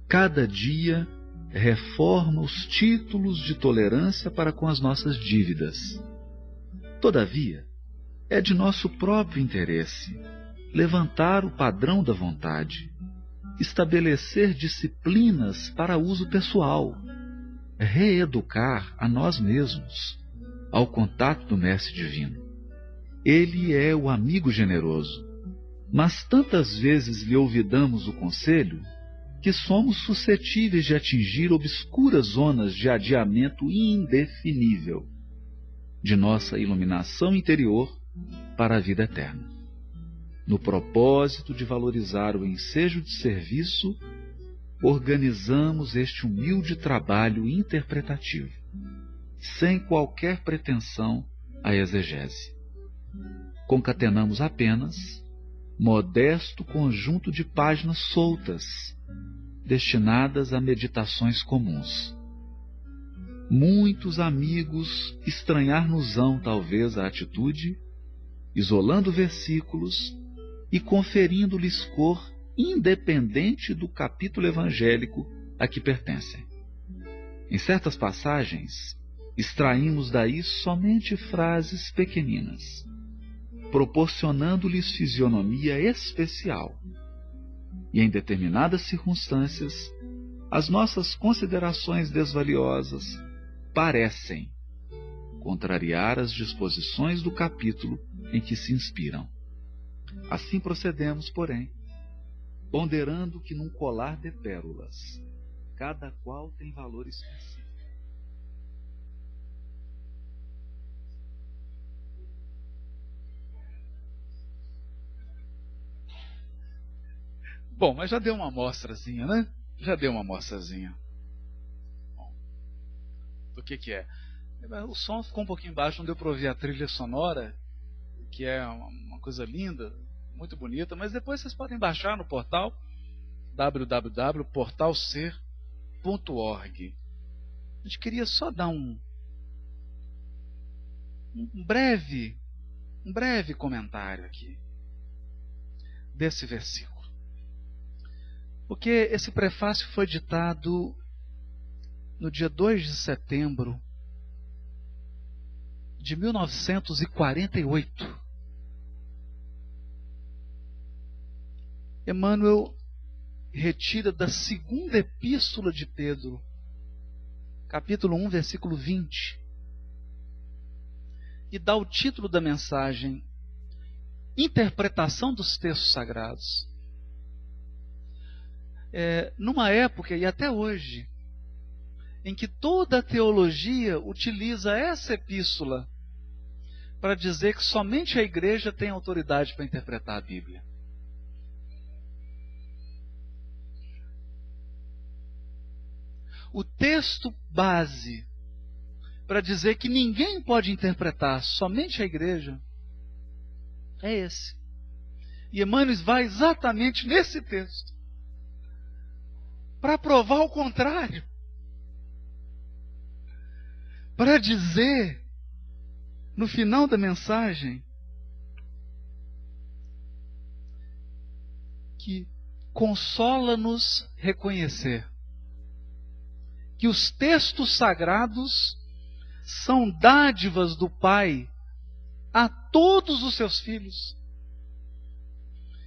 Cada dia reforma os títulos de tolerância para com as nossas dívidas. Todavia, é de nosso próprio interesse levantar o padrão da vontade, estabelecer disciplinas para uso pessoal, reeducar a nós mesmos ao contato do Mestre Divino. Ele é o amigo generoso, mas tantas vezes lhe olvidamos o conselho que somos suscetíveis de atingir obscuras zonas de adiamento indefinível de nossa iluminação interior para a vida eterna. No propósito de valorizar o ensejo de serviço, organizamos este humilde trabalho interpretativo, sem qualquer pretensão à exegese. Concatenamos apenas modesto conjunto de páginas soltas, destinadas a meditações comuns. Muitos amigos estranhar-nos-ão talvez a atitude, isolando versículos e conferindo-lhes cor independente do capítulo evangélico a que pertencem. Em certas passagens, extraímos daí somente frases pequeninas, proporcionando-lhes fisionomia especial. E em determinadas circunstâncias, as nossas considerações desvaliosas parecem contrariar as disposições do capítulo em que se inspiram. Assim procedemos, porém, ponderando que num colar de pérolas, cada qual tem valor específico. Bom, mas já deu uma amostrazinha, né? Já deu uma amostrazinha. Bom, do que é? O som ficou um pouquinho baixo, não deu para ouvir a trilha sonora, que é uma coisa linda, muito bonita, mas depois vocês podem baixar no portal www.portalser.org. A gente queria só dar um breve comentário aqui desse versículo. Porque esse prefácio foi ditado no dia 2 de setembro de 1948. Emmanuel retira da segunda epístola de Pedro, capítulo 1, versículo 20, e dá o título da mensagem: Interpretação dos textos sagrados. Numa época, e até hoje, em que toda a teologia utiliza essa epístola para dizer que somente a igreja tem autoridade para interpretar a Bíblia. O texto base para dizer que ninguém pode interpretar, somente a igreja, é esse. E Emmanuel vai exatamente nesse texto para provar o contrário. Para dizer, no final da mensagem, que consola-nos reconhecer que os textos sagrados são dádivas do Pai a todos os seus filhos.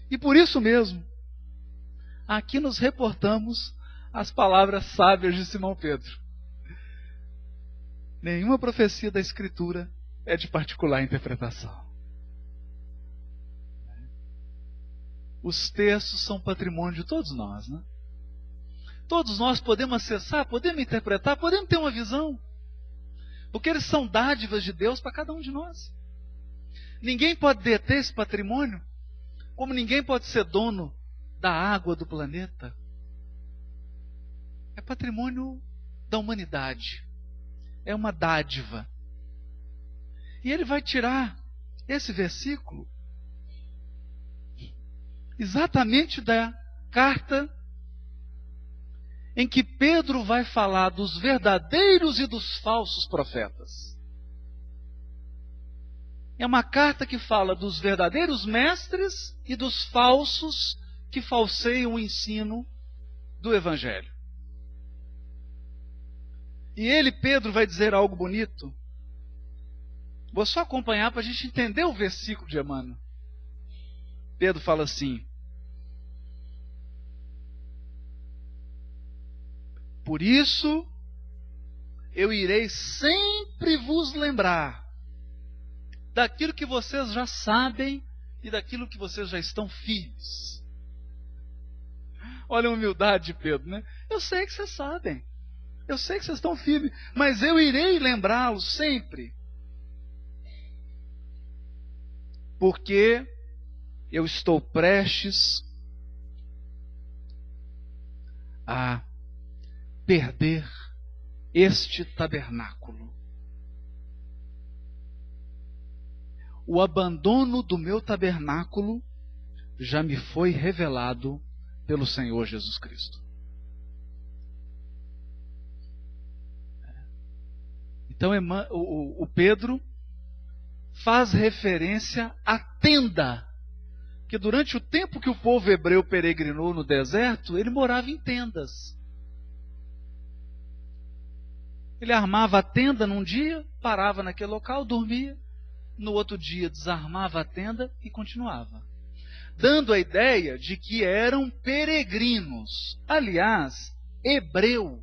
E por isso mesmo, aqui nos reportamos as palavras sábias de Simão Pedro. Nenhuma profecia da Escritura é de particular interpretação. Os textos são patrimônio de todos nós, né? Todos nós podemos acessar, podemos interpretar, podemos ter uma visão. Porque eles são dádivas de Deus para cada um de nós. Ninguém pode deter esse patrimônio, como ninguém pode ser dono da água do planeta. É patrimônio da humanidade. É uma dádiva. E ele vai tirar esse versículo exatamente da carta em que Pedro vai falar dos verdadeiros e dos falsos profetas. É uma carta que fala dos verdadeiros mestres e dos falsos que falseiam o ensino do Evangelho. E ele, Pedro, vai dizer algo bonito. Vou só acompanhar para a gente entender o versículo de Emmanuel. Pedro fala assim: por isso, eu irei sempre vos lembrar daquilo que vocês já sabem e daquilo que vocês já estão firmes. Olha a humildade de Pedro, né? Eu sei que vocês sabem, eu sei que vocês estão firmes, mas eu irei lembrá-los sempre. Porque eu estou prestes a perder este tabernáculo. O abandono do meu tabernáculo já me foi revelado pelo Senhor Jesus Cristo. Então o Pedro faz referência à tenda, que durante o tempo que o povo hebreu peregrinou no deserto, ele morava em tendas. Ele armava a tenda num dia, parava naquele local, dormia. No outro dia desarmava a tenda e continuava. Dando a ideia de que eram peregrinos. Aliás, hebreu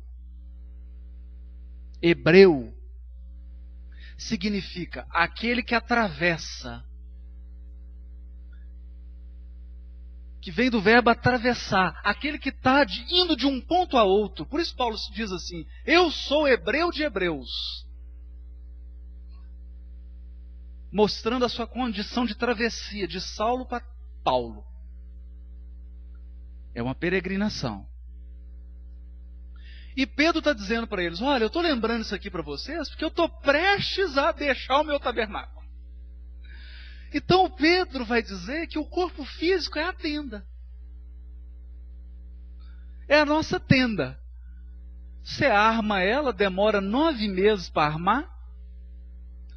significa aquele que atravessa. Que vem do verbo atravessar, aquele que está indo de um ponto a outro. Por isso Paulo diz assim: eu sou hebreu de hebreus. Mostrando a sua condição de travessia, de Saulo para Paulo. É uma peregrinação. E Pedro está dizendo para eles: olha, eu estou lembrando isso aqui para vocês, porque eu estou prestes a deixar o meu tabernáculo. Então Pedro vai dizer que o corpo físico é a tenda. É a nossa tenda. Você arma ela, demora 9 meses para armar,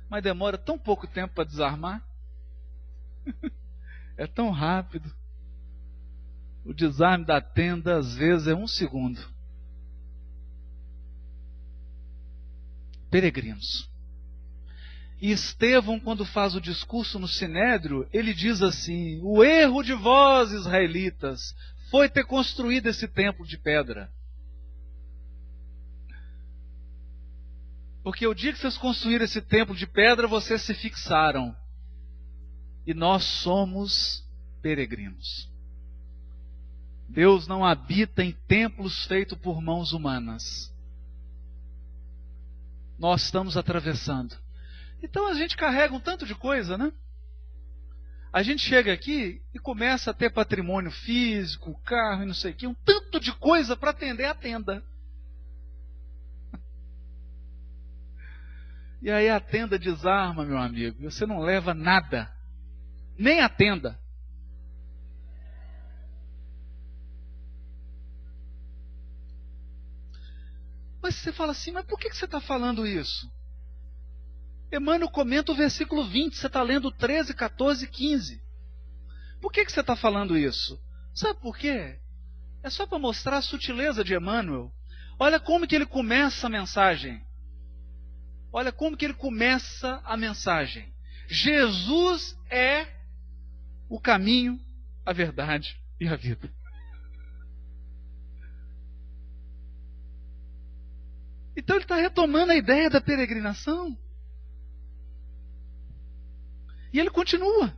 mas demora tão pouco tempo para desarmar. É tão rápido. O desarme da tenda às vezes é 1 segundo. Peregrinos. E Estevão, quando faz o discurso no Sinédrio, ele diz assim: o erro de vós, israelitas, foi ter construído esse templo de pedra? Porque o dia que vocês construíram esse templo de pedra, vocês se fixaram. E nós somos peregrinos. Deus não habita em templos feitos por mãos humanas. Nós estamos atravessando. Então a gente carrega um tanto de coisa, né? A gente chega aqui e começa a ter patrimônio físico, carro e não sei o quê, um tanto de coisa para atender a tenda. E aí a tenda desarma, meu amigo. Você não leva nada. Nem a tenda. Mas você fala assim, mas por que você está falando isso? Emmanuel comenta o versículo 20, você está lendo 13, 14, 15. Por que você está falando isso? Sabe por quê? É só para mostrar a sutileza de Emmanuel. Olha como que ele começa a mensagem. Olha como que ele começa a mensagem. Jesus é o caminho, a verdade e a vida. Então ele está retomando a ideia da peregrinação. E ele continua.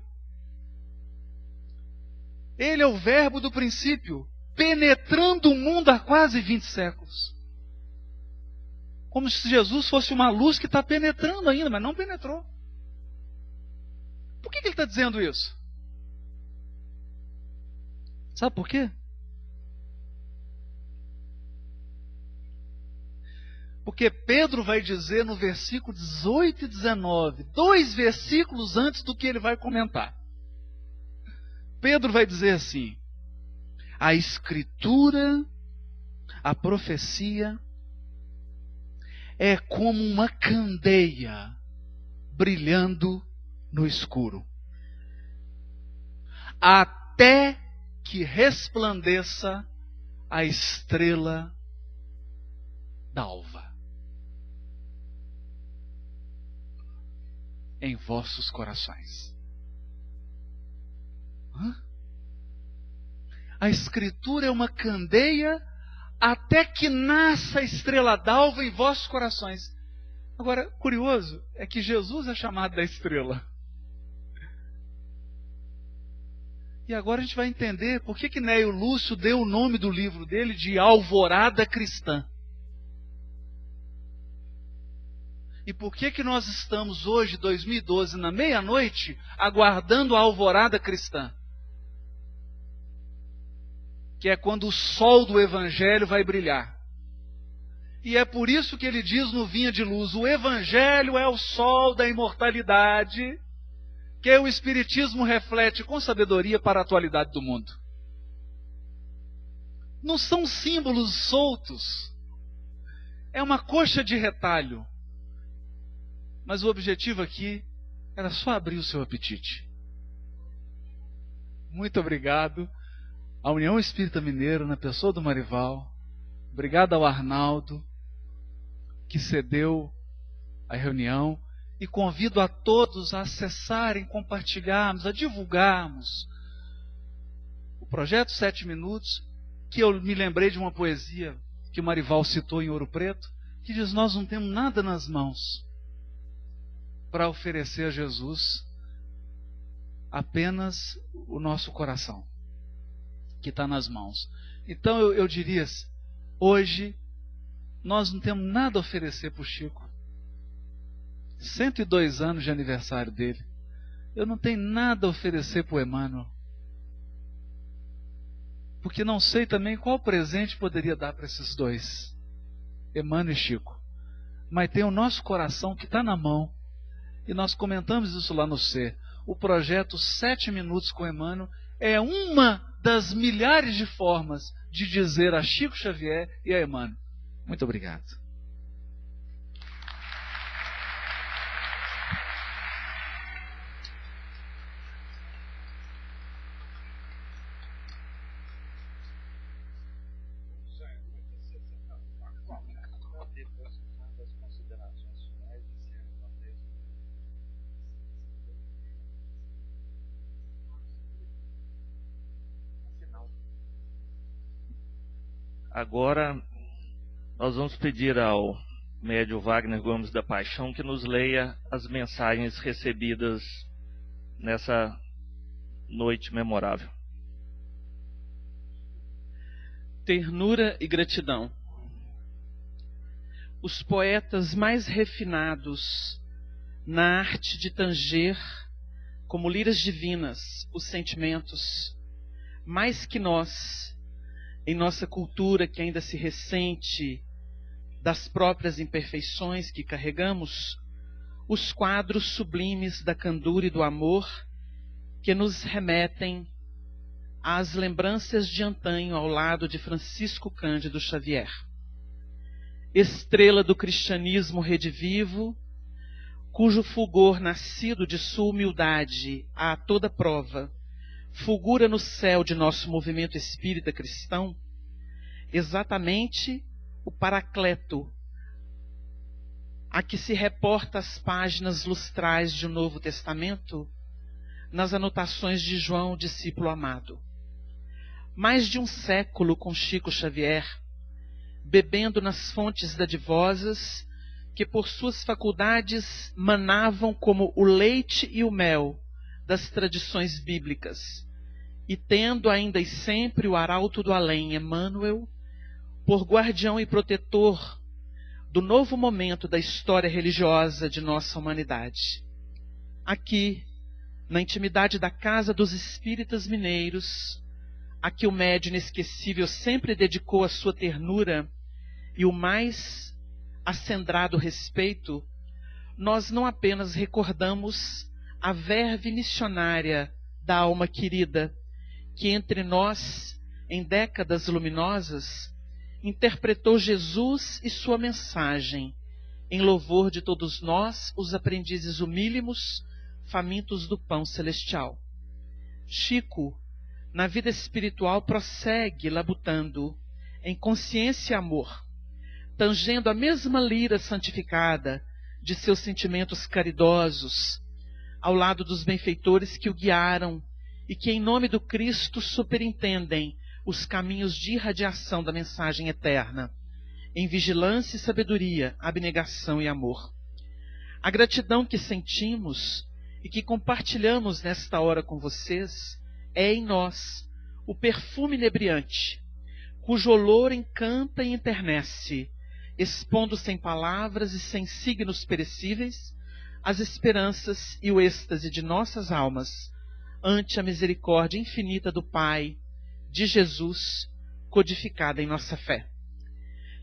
Ele é o verbo do princípio, penetrando o mundo há quase 20 séculos. Como se Jesus fosse uma luz que está penetrando ainda, mas não penetrou. Por que ele está dizendo isso? Sabe por quê? Porque Pedro vai dizer no versículo 18 e 19, 2 versículos antes do que ele vai comentar. Pedro vai dizer assim: a Escritura, a profecia, é como uma candeia brilhando no escuro, até que resplandeça a estrela d'alva em vossos corações. A Escritura é uma candeia até que nasça a estrela d'alva em vossos corações. Agora, curioso é que Jesus é chamado da estrela. E agora a gente vai entender por que Neio Lúcio deu o nome do livro dele de Alvorada Cristã. E por que nós estamos hoje, 2012, na meia-noite, aguardando a alvorada cristã? Que é quando o sol do Evangelho vai brilhar. E é por isso que ele diz no Vinha de Luz, o Evangelho é o sol da imortalidade, que o Espiritismo reflete com sabedoria para a atualidade do mundo. Não são símbolos soltos. É uma coxa de retalho. Mas o objetivo aqui era só abrir o seu apetite. Muito obrigado à União Espírita Mineira, na pessoa do Marival. Obrigado ao Arnaldo, que cedeu a reunião. E convido a todos a acessarem, compartilharmos, a divulgarmos o projeto 7 Minutos, que eu me lembrei de uma poesia que o Marival citou em Ouro Preto, que diz: nós não temos nada nas mãos para oferecer a Jesus, apenas o nosso coração, que está nas mãos. Então eu diria, hoje, nós não temos nada a oferecer para o Chico. 102 anos de aniversário dele. Eu não tenho nada a oferecer para o Emmanuel. Porque não sei também qual presente poderia dar para esses dois, Emmanuel e Chico. Mas tem o nosso coração que está na mão. E nós comentamos isso lá no C. O projeto 7 Minutos com Emmanuel é uma das milhares de formas de dizer a Chico Xavier e a Emmanuel: muito obrigado. Agora, nós vamos pedir ao médio Wagner Gomes da Paixão que nos leia as mensagens recebidas nessa noite memorável. Ternura e gratidão. Os poetas mais refinados na arte de tanger, como liras divinas, os sentimentos, mais que nós, em nossa cultura que ainda se ressente das próprias imperfeições que carregamos, os quadros sublimes da candura e do amor que nos remetem às lembranças de antanho ao lado de Francisco Cândido Xavier. Estrela do cristianismo redivivo, cujo fulgor nascido de sua humildade a toda prova, fulgura no céu de nosso movimento espírita cristão, exatamente o Paracleto, a que se reporta as páginas lustrais de um Novo Testamento, nas anotações de João, discípulo amado. Mais de um século com Chico Xavier, bebendo nas fontes dadivosas, que por suas faculdades manavam como o leite e o mel das tradições bíblicas, e tendo ainda e sempre o arauto do além, Emmanuel, por guardião e protetor do novo momento da história religiosa de nossa humanidade. Aqui, na intimidade da Casa dos Espíritas Mineiros, a que o médiuno inesquecível sempre dedicou a sua ternura e o mais acendrado respeito, nós não apenas recordamos a verve missionária da alma querida, que entre nós, em décadas luminosas, interpretou Jesus e sua mensagem, em louvor de todos nós, os aprendizes humílimos, famintos do pão celestial. Chico, na vida espiritual, prossegue labutando em consciência e amor, tangendo a mesma lira santificada de seus sentimentos caridosos, ao lado dos benfeitores que o guiaram e que, em nome do Cristo, superintendem os caminhos de irradiação da mensagem eterna, em vigilância e sabedoria, abnegação e amor. A gratidão que sentimos e que compartilhamos nesta hora com vocês é em nós o perfume inebriante, cujo olor encanta e enternece, expondo sem palavras e sem signos perecíveis as esperanças e o êxtase de nossas almas ante a misericórdia infinita do Pai, de Jesus, codificada em nossa fé.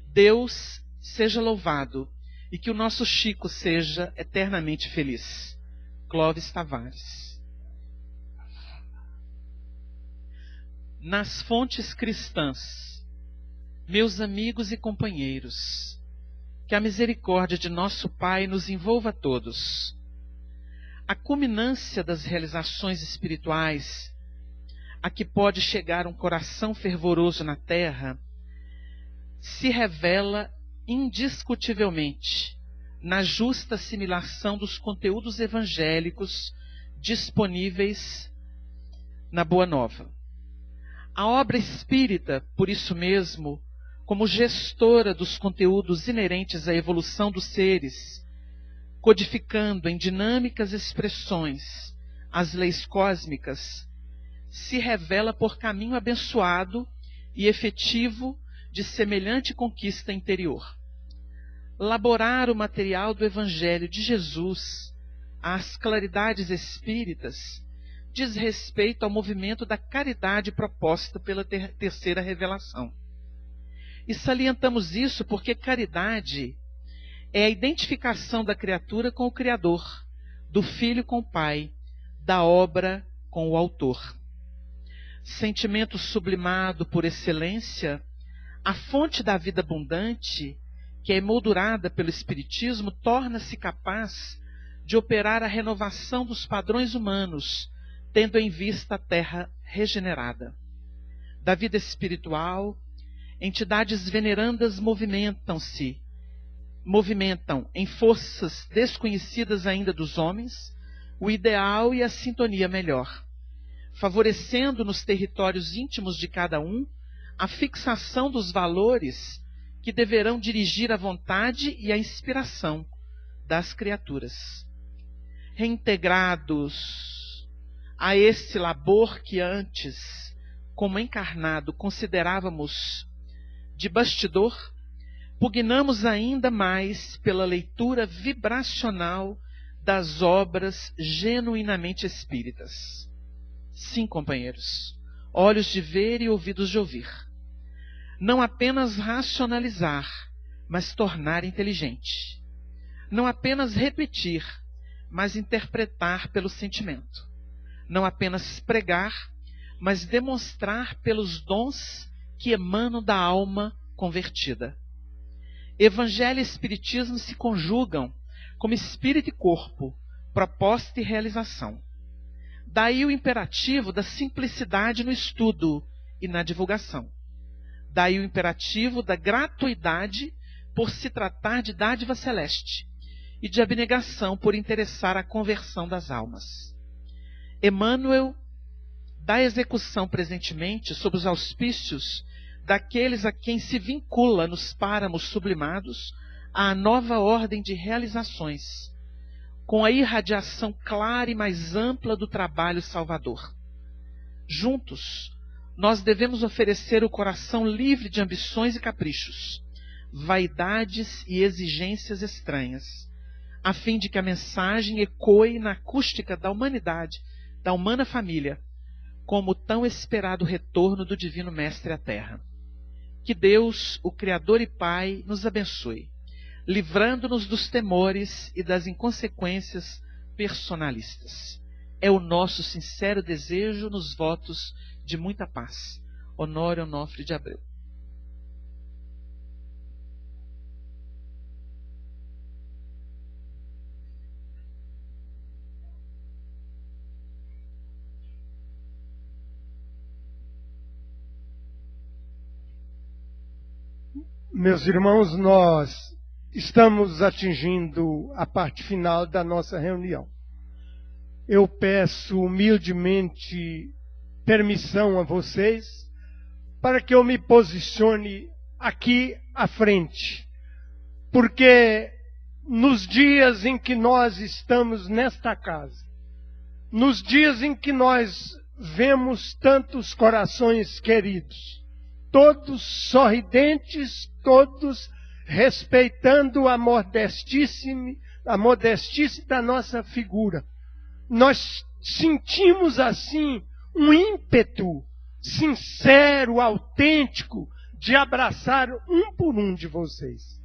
Deus seja louvado e que o nosso Chico seja eternamente feliz. Clóvis Tavares. Nas fontes cristãs, meus amigos e companheiros, que a misericórdia de nosso Pai nos envolva a todos. A culminância das realizações espirituais a que pode chegar um coração fervoroso na terra, se revela indiscutivelmente na justa assimilação dos conteúdos evangélicos disponíveis na Boa Nova. A obra espírita, por isso mesmo, como gestora dos conteúdos inerentes à evolução dos seres, codificando em dinâmicas expressões as leis cósmicas, se revela por caminho abençoado e efetivo de semelhante conquista interior. Laborar o material do Evangelho de Jesus às claridades espíritas diz respeito ao movimento da caridade proposta pela terceira revelação. E salientamos isso porque caridade é a identificação da criatura com o Criador, do Filho com o Pai, da obra com o Autor. Sentimento sublimado por excelência, a fonte da vida abundante, que é emoldurada pelo Espiritismo, torna-se capaz de operar a renovação dos padrões humanos, tendo em vista a terra regenerada. Da vida espiritual, entidades venerandas movimentam em forças desconhecidas ainda dos homens, o ideal e a sintonia melhor, favorecendo nos territórios íntimos de cada um a fixação dos valores que deverão dirigir a vontade e a inspiração das criaturas. Reintegrados a esse labor que antes, como encarnado, considerávamos de bastidor, pugnamos ainda mais pela leitura vibracional das obras genuinamente espíritas. Sim, companheiros, olhos de ver e ouvidos de ouvir. Não apenas racionalizar, mas tornar inteligente. Não apenas repetir, mas interpretar pelo sentimento. Não apenas pregar, mas demonstrar pelos dons que emanam da alma convertida. Evangelho e Espiritismo se conjugam como espírito e corpo, proposta e realização. Daí o imperativo da simplicidade no estudo e na divulgação. Daí o imperativo da gratuidade por se tratar de dádiva celeste e de abnegação por interessar a conversão das almas. Emmanuel dá execução presentemente sob os auspícios daqueles a quem se vincula nos páramos sublimados à nova ordem de realizações, com a irradiação clara e mais ampla do trabalho salvador. Juntos, nós devemos oferecer o coração livre de ambições e caprichos, vaidades e exigências estranhas, a fim de que a mensagem ecoe na acústica da humanidade, da humana família, como o tão esperado retorno do Divino Mestre à Terra. Que Deus, o Criador e Pai, nos abençoe, livrando-nos dos temores e das inconsequências personalistas. É o nosso sincero desejo nos votos de muita paz. Honório Onofre de Abreu. Meus irmãos, nós estamos atingindo a parte final da nossa reunião. Eu peço humildemente permissão a vocês para que eu me posicione aqui à frente, porque nos dias em que nós estamos nesta casa, nos dias em que nós vemos tantos corações queridos, todos sorridentes, todos respeitando a modestice da nossa figura. Nós sentimos assim um ímpeto sincero, autêntico, de abraçar um por um de vocês.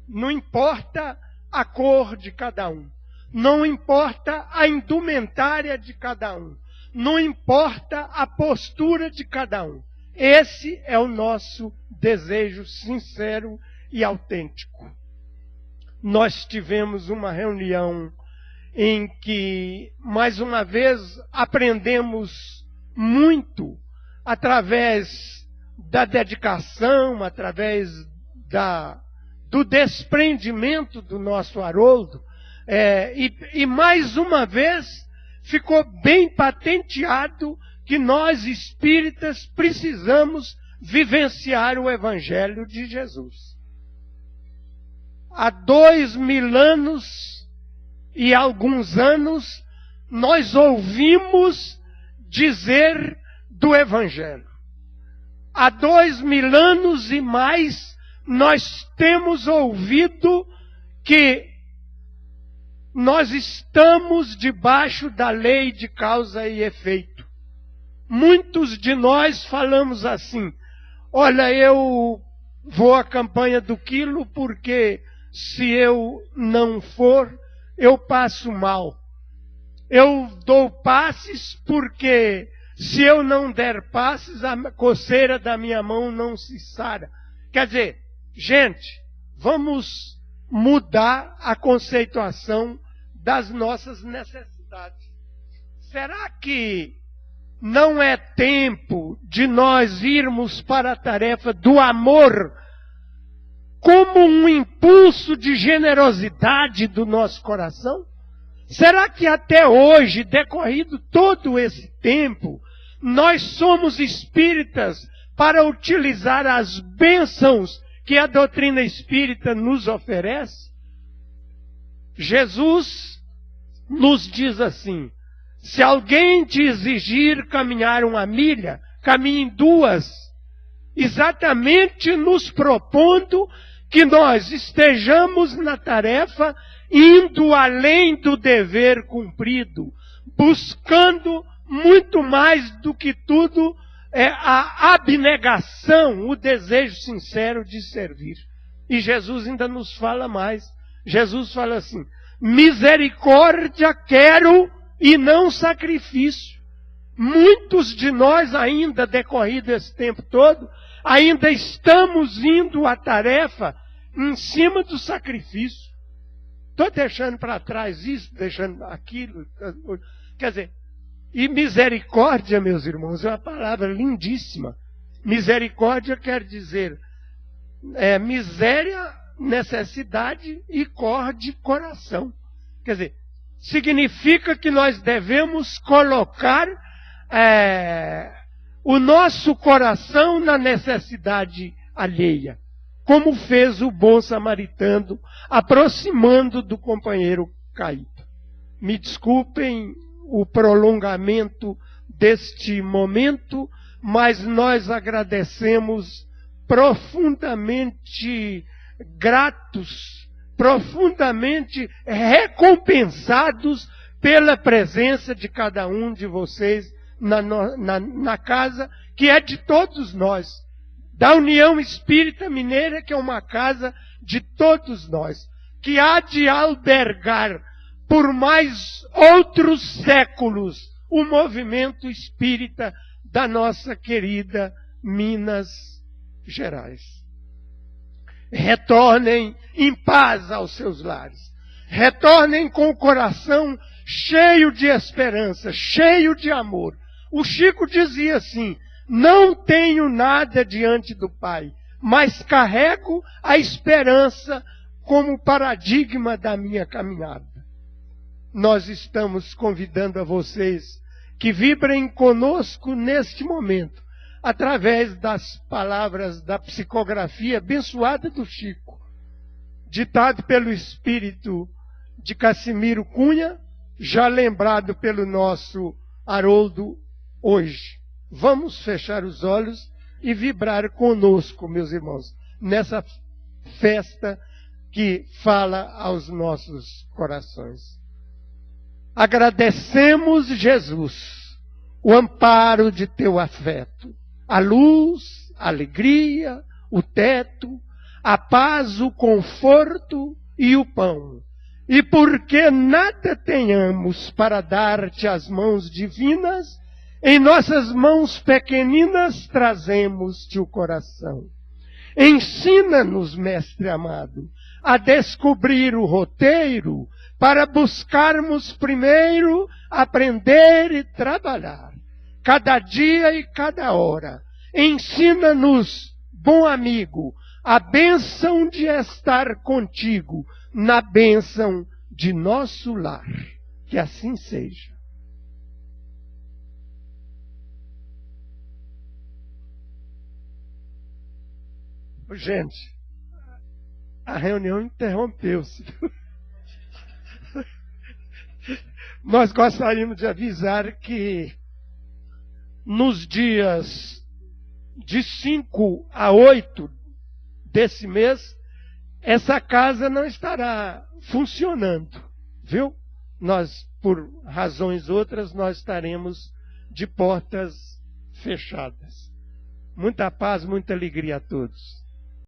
Não importa a cor de cada um, não importa a indumentária de cada um, não importa a postura de cada um. Esse é o nosso desejo sincero e autêntico. Nós tivemos uma reunião em que, mais uma vez, aprendemos muito através da dedicação, através do desprendimento do nosso Haroldo. E mais uma vez ficou bem patenteado que nós espíritas precisamos vivenciar o Evangelho de Jesus. Há 2000 anos e alguns anos nós ouvimos dizer do Evangelho. Há 2000 anos e mais nós temos ouvido que nós estamos debaixo da lei de causa e efeito. Muitos de nós falamos assim: olha, eu vou à campanha do quilo porque se eu não for, eu passo mal. Eu dou passes porque se eu não der passes, a coceira da minha mão não se sara. Quer dizer, gente, vamos mudar a conceituação das nossas necessidades. Será que não é tempo de nós irmos para a tarefa do amor como um impulso de generosidade do nosso coração? Será que até hoje, decorrido todo esse tempo, nós somos espíritas para utilizar as bênçãos que a doutrina espírita nos oferece? Jesus nos diz assim: se alguém te exigir caminhar 1 milha, caminhe 2, exatamente nos propondo que nós estejamos na tarefa, indo além do dever cumprido, buscando muito mais do que tudo a abnegação, o desejo sincero de servir. E Jesus ainda nos fala mais. Jesus fala assim: misericórdia quero e não sacrifício. Muitos de nós ainda, decorrido esse tempo todo, ainda estamos indo à tarefa em cima do sacrifício. Estou deixando para trás isso, deixando aquilo. Quer dizer, e misericórdia, meus irmãos, é uma palavra lindíssima. Misericórdia quer dizer miséria, necessidade e corde, coração. Quer dizer, significa que nós devemos colocar o nosso coração na necessidade alheia, como fez o bom samaritano, aproximando do companheiro caído. Me desculpem o prolongamento deste momento, mas nós agradecemos, profundamente gratos, profundamente recompensados pela presença de cada um de vocês na casa que é de todos nós, da União Espírita Mineira, que é uma casa de todos nós, que há de albergar por mais outros séculos o movimento espírita da nossa querida Minas Gerais. Retornem em paz aos seus lares. Retornem com o coração cheio de esperança, cheio de amor. O Chico dizia assim: não tenho nada diante do Pai, mas carrego a esperança como paradigma da minha caminhada. Nós estamos convidando a vocês que vibrem conosco neste momento, através das palavras da psicografia abençoada do Chico, ditado pelo espírito de Cassimiro Cunha, já lembrado pelo nosso Haroldo hoje. Vamos fechar os olhos e vibrar conosco, meus irmãos, nessa festa que fala aos nossos corações. Agradecemos, Jesus, o amparo de teu afeto, a luz, a alegria, o teto, a paz, o conforto e o pão. E porque nada tenhamos para dar-te as mãos divinas, em nossas mãos pequeninas trazemos-te o coração. Ensina-nos, Mestre amado, a descobrir o roteiro, para buscarmos primeiro aprender e trabalhar, cada dia e cada hora. Ensina-nos, bom amigo, a bênção de estar contigo, na bênção de nosso lar. Que assim seja. Gente, a reunião interrompeu-se. Nós gostaríamos de avisar que nos dias de 5 a 8 desse mês, essa casa não estará funcionando, viu? Nós, por razões outras, nós estaremos de portas fechadas. Muita paz, muita alegria a todos.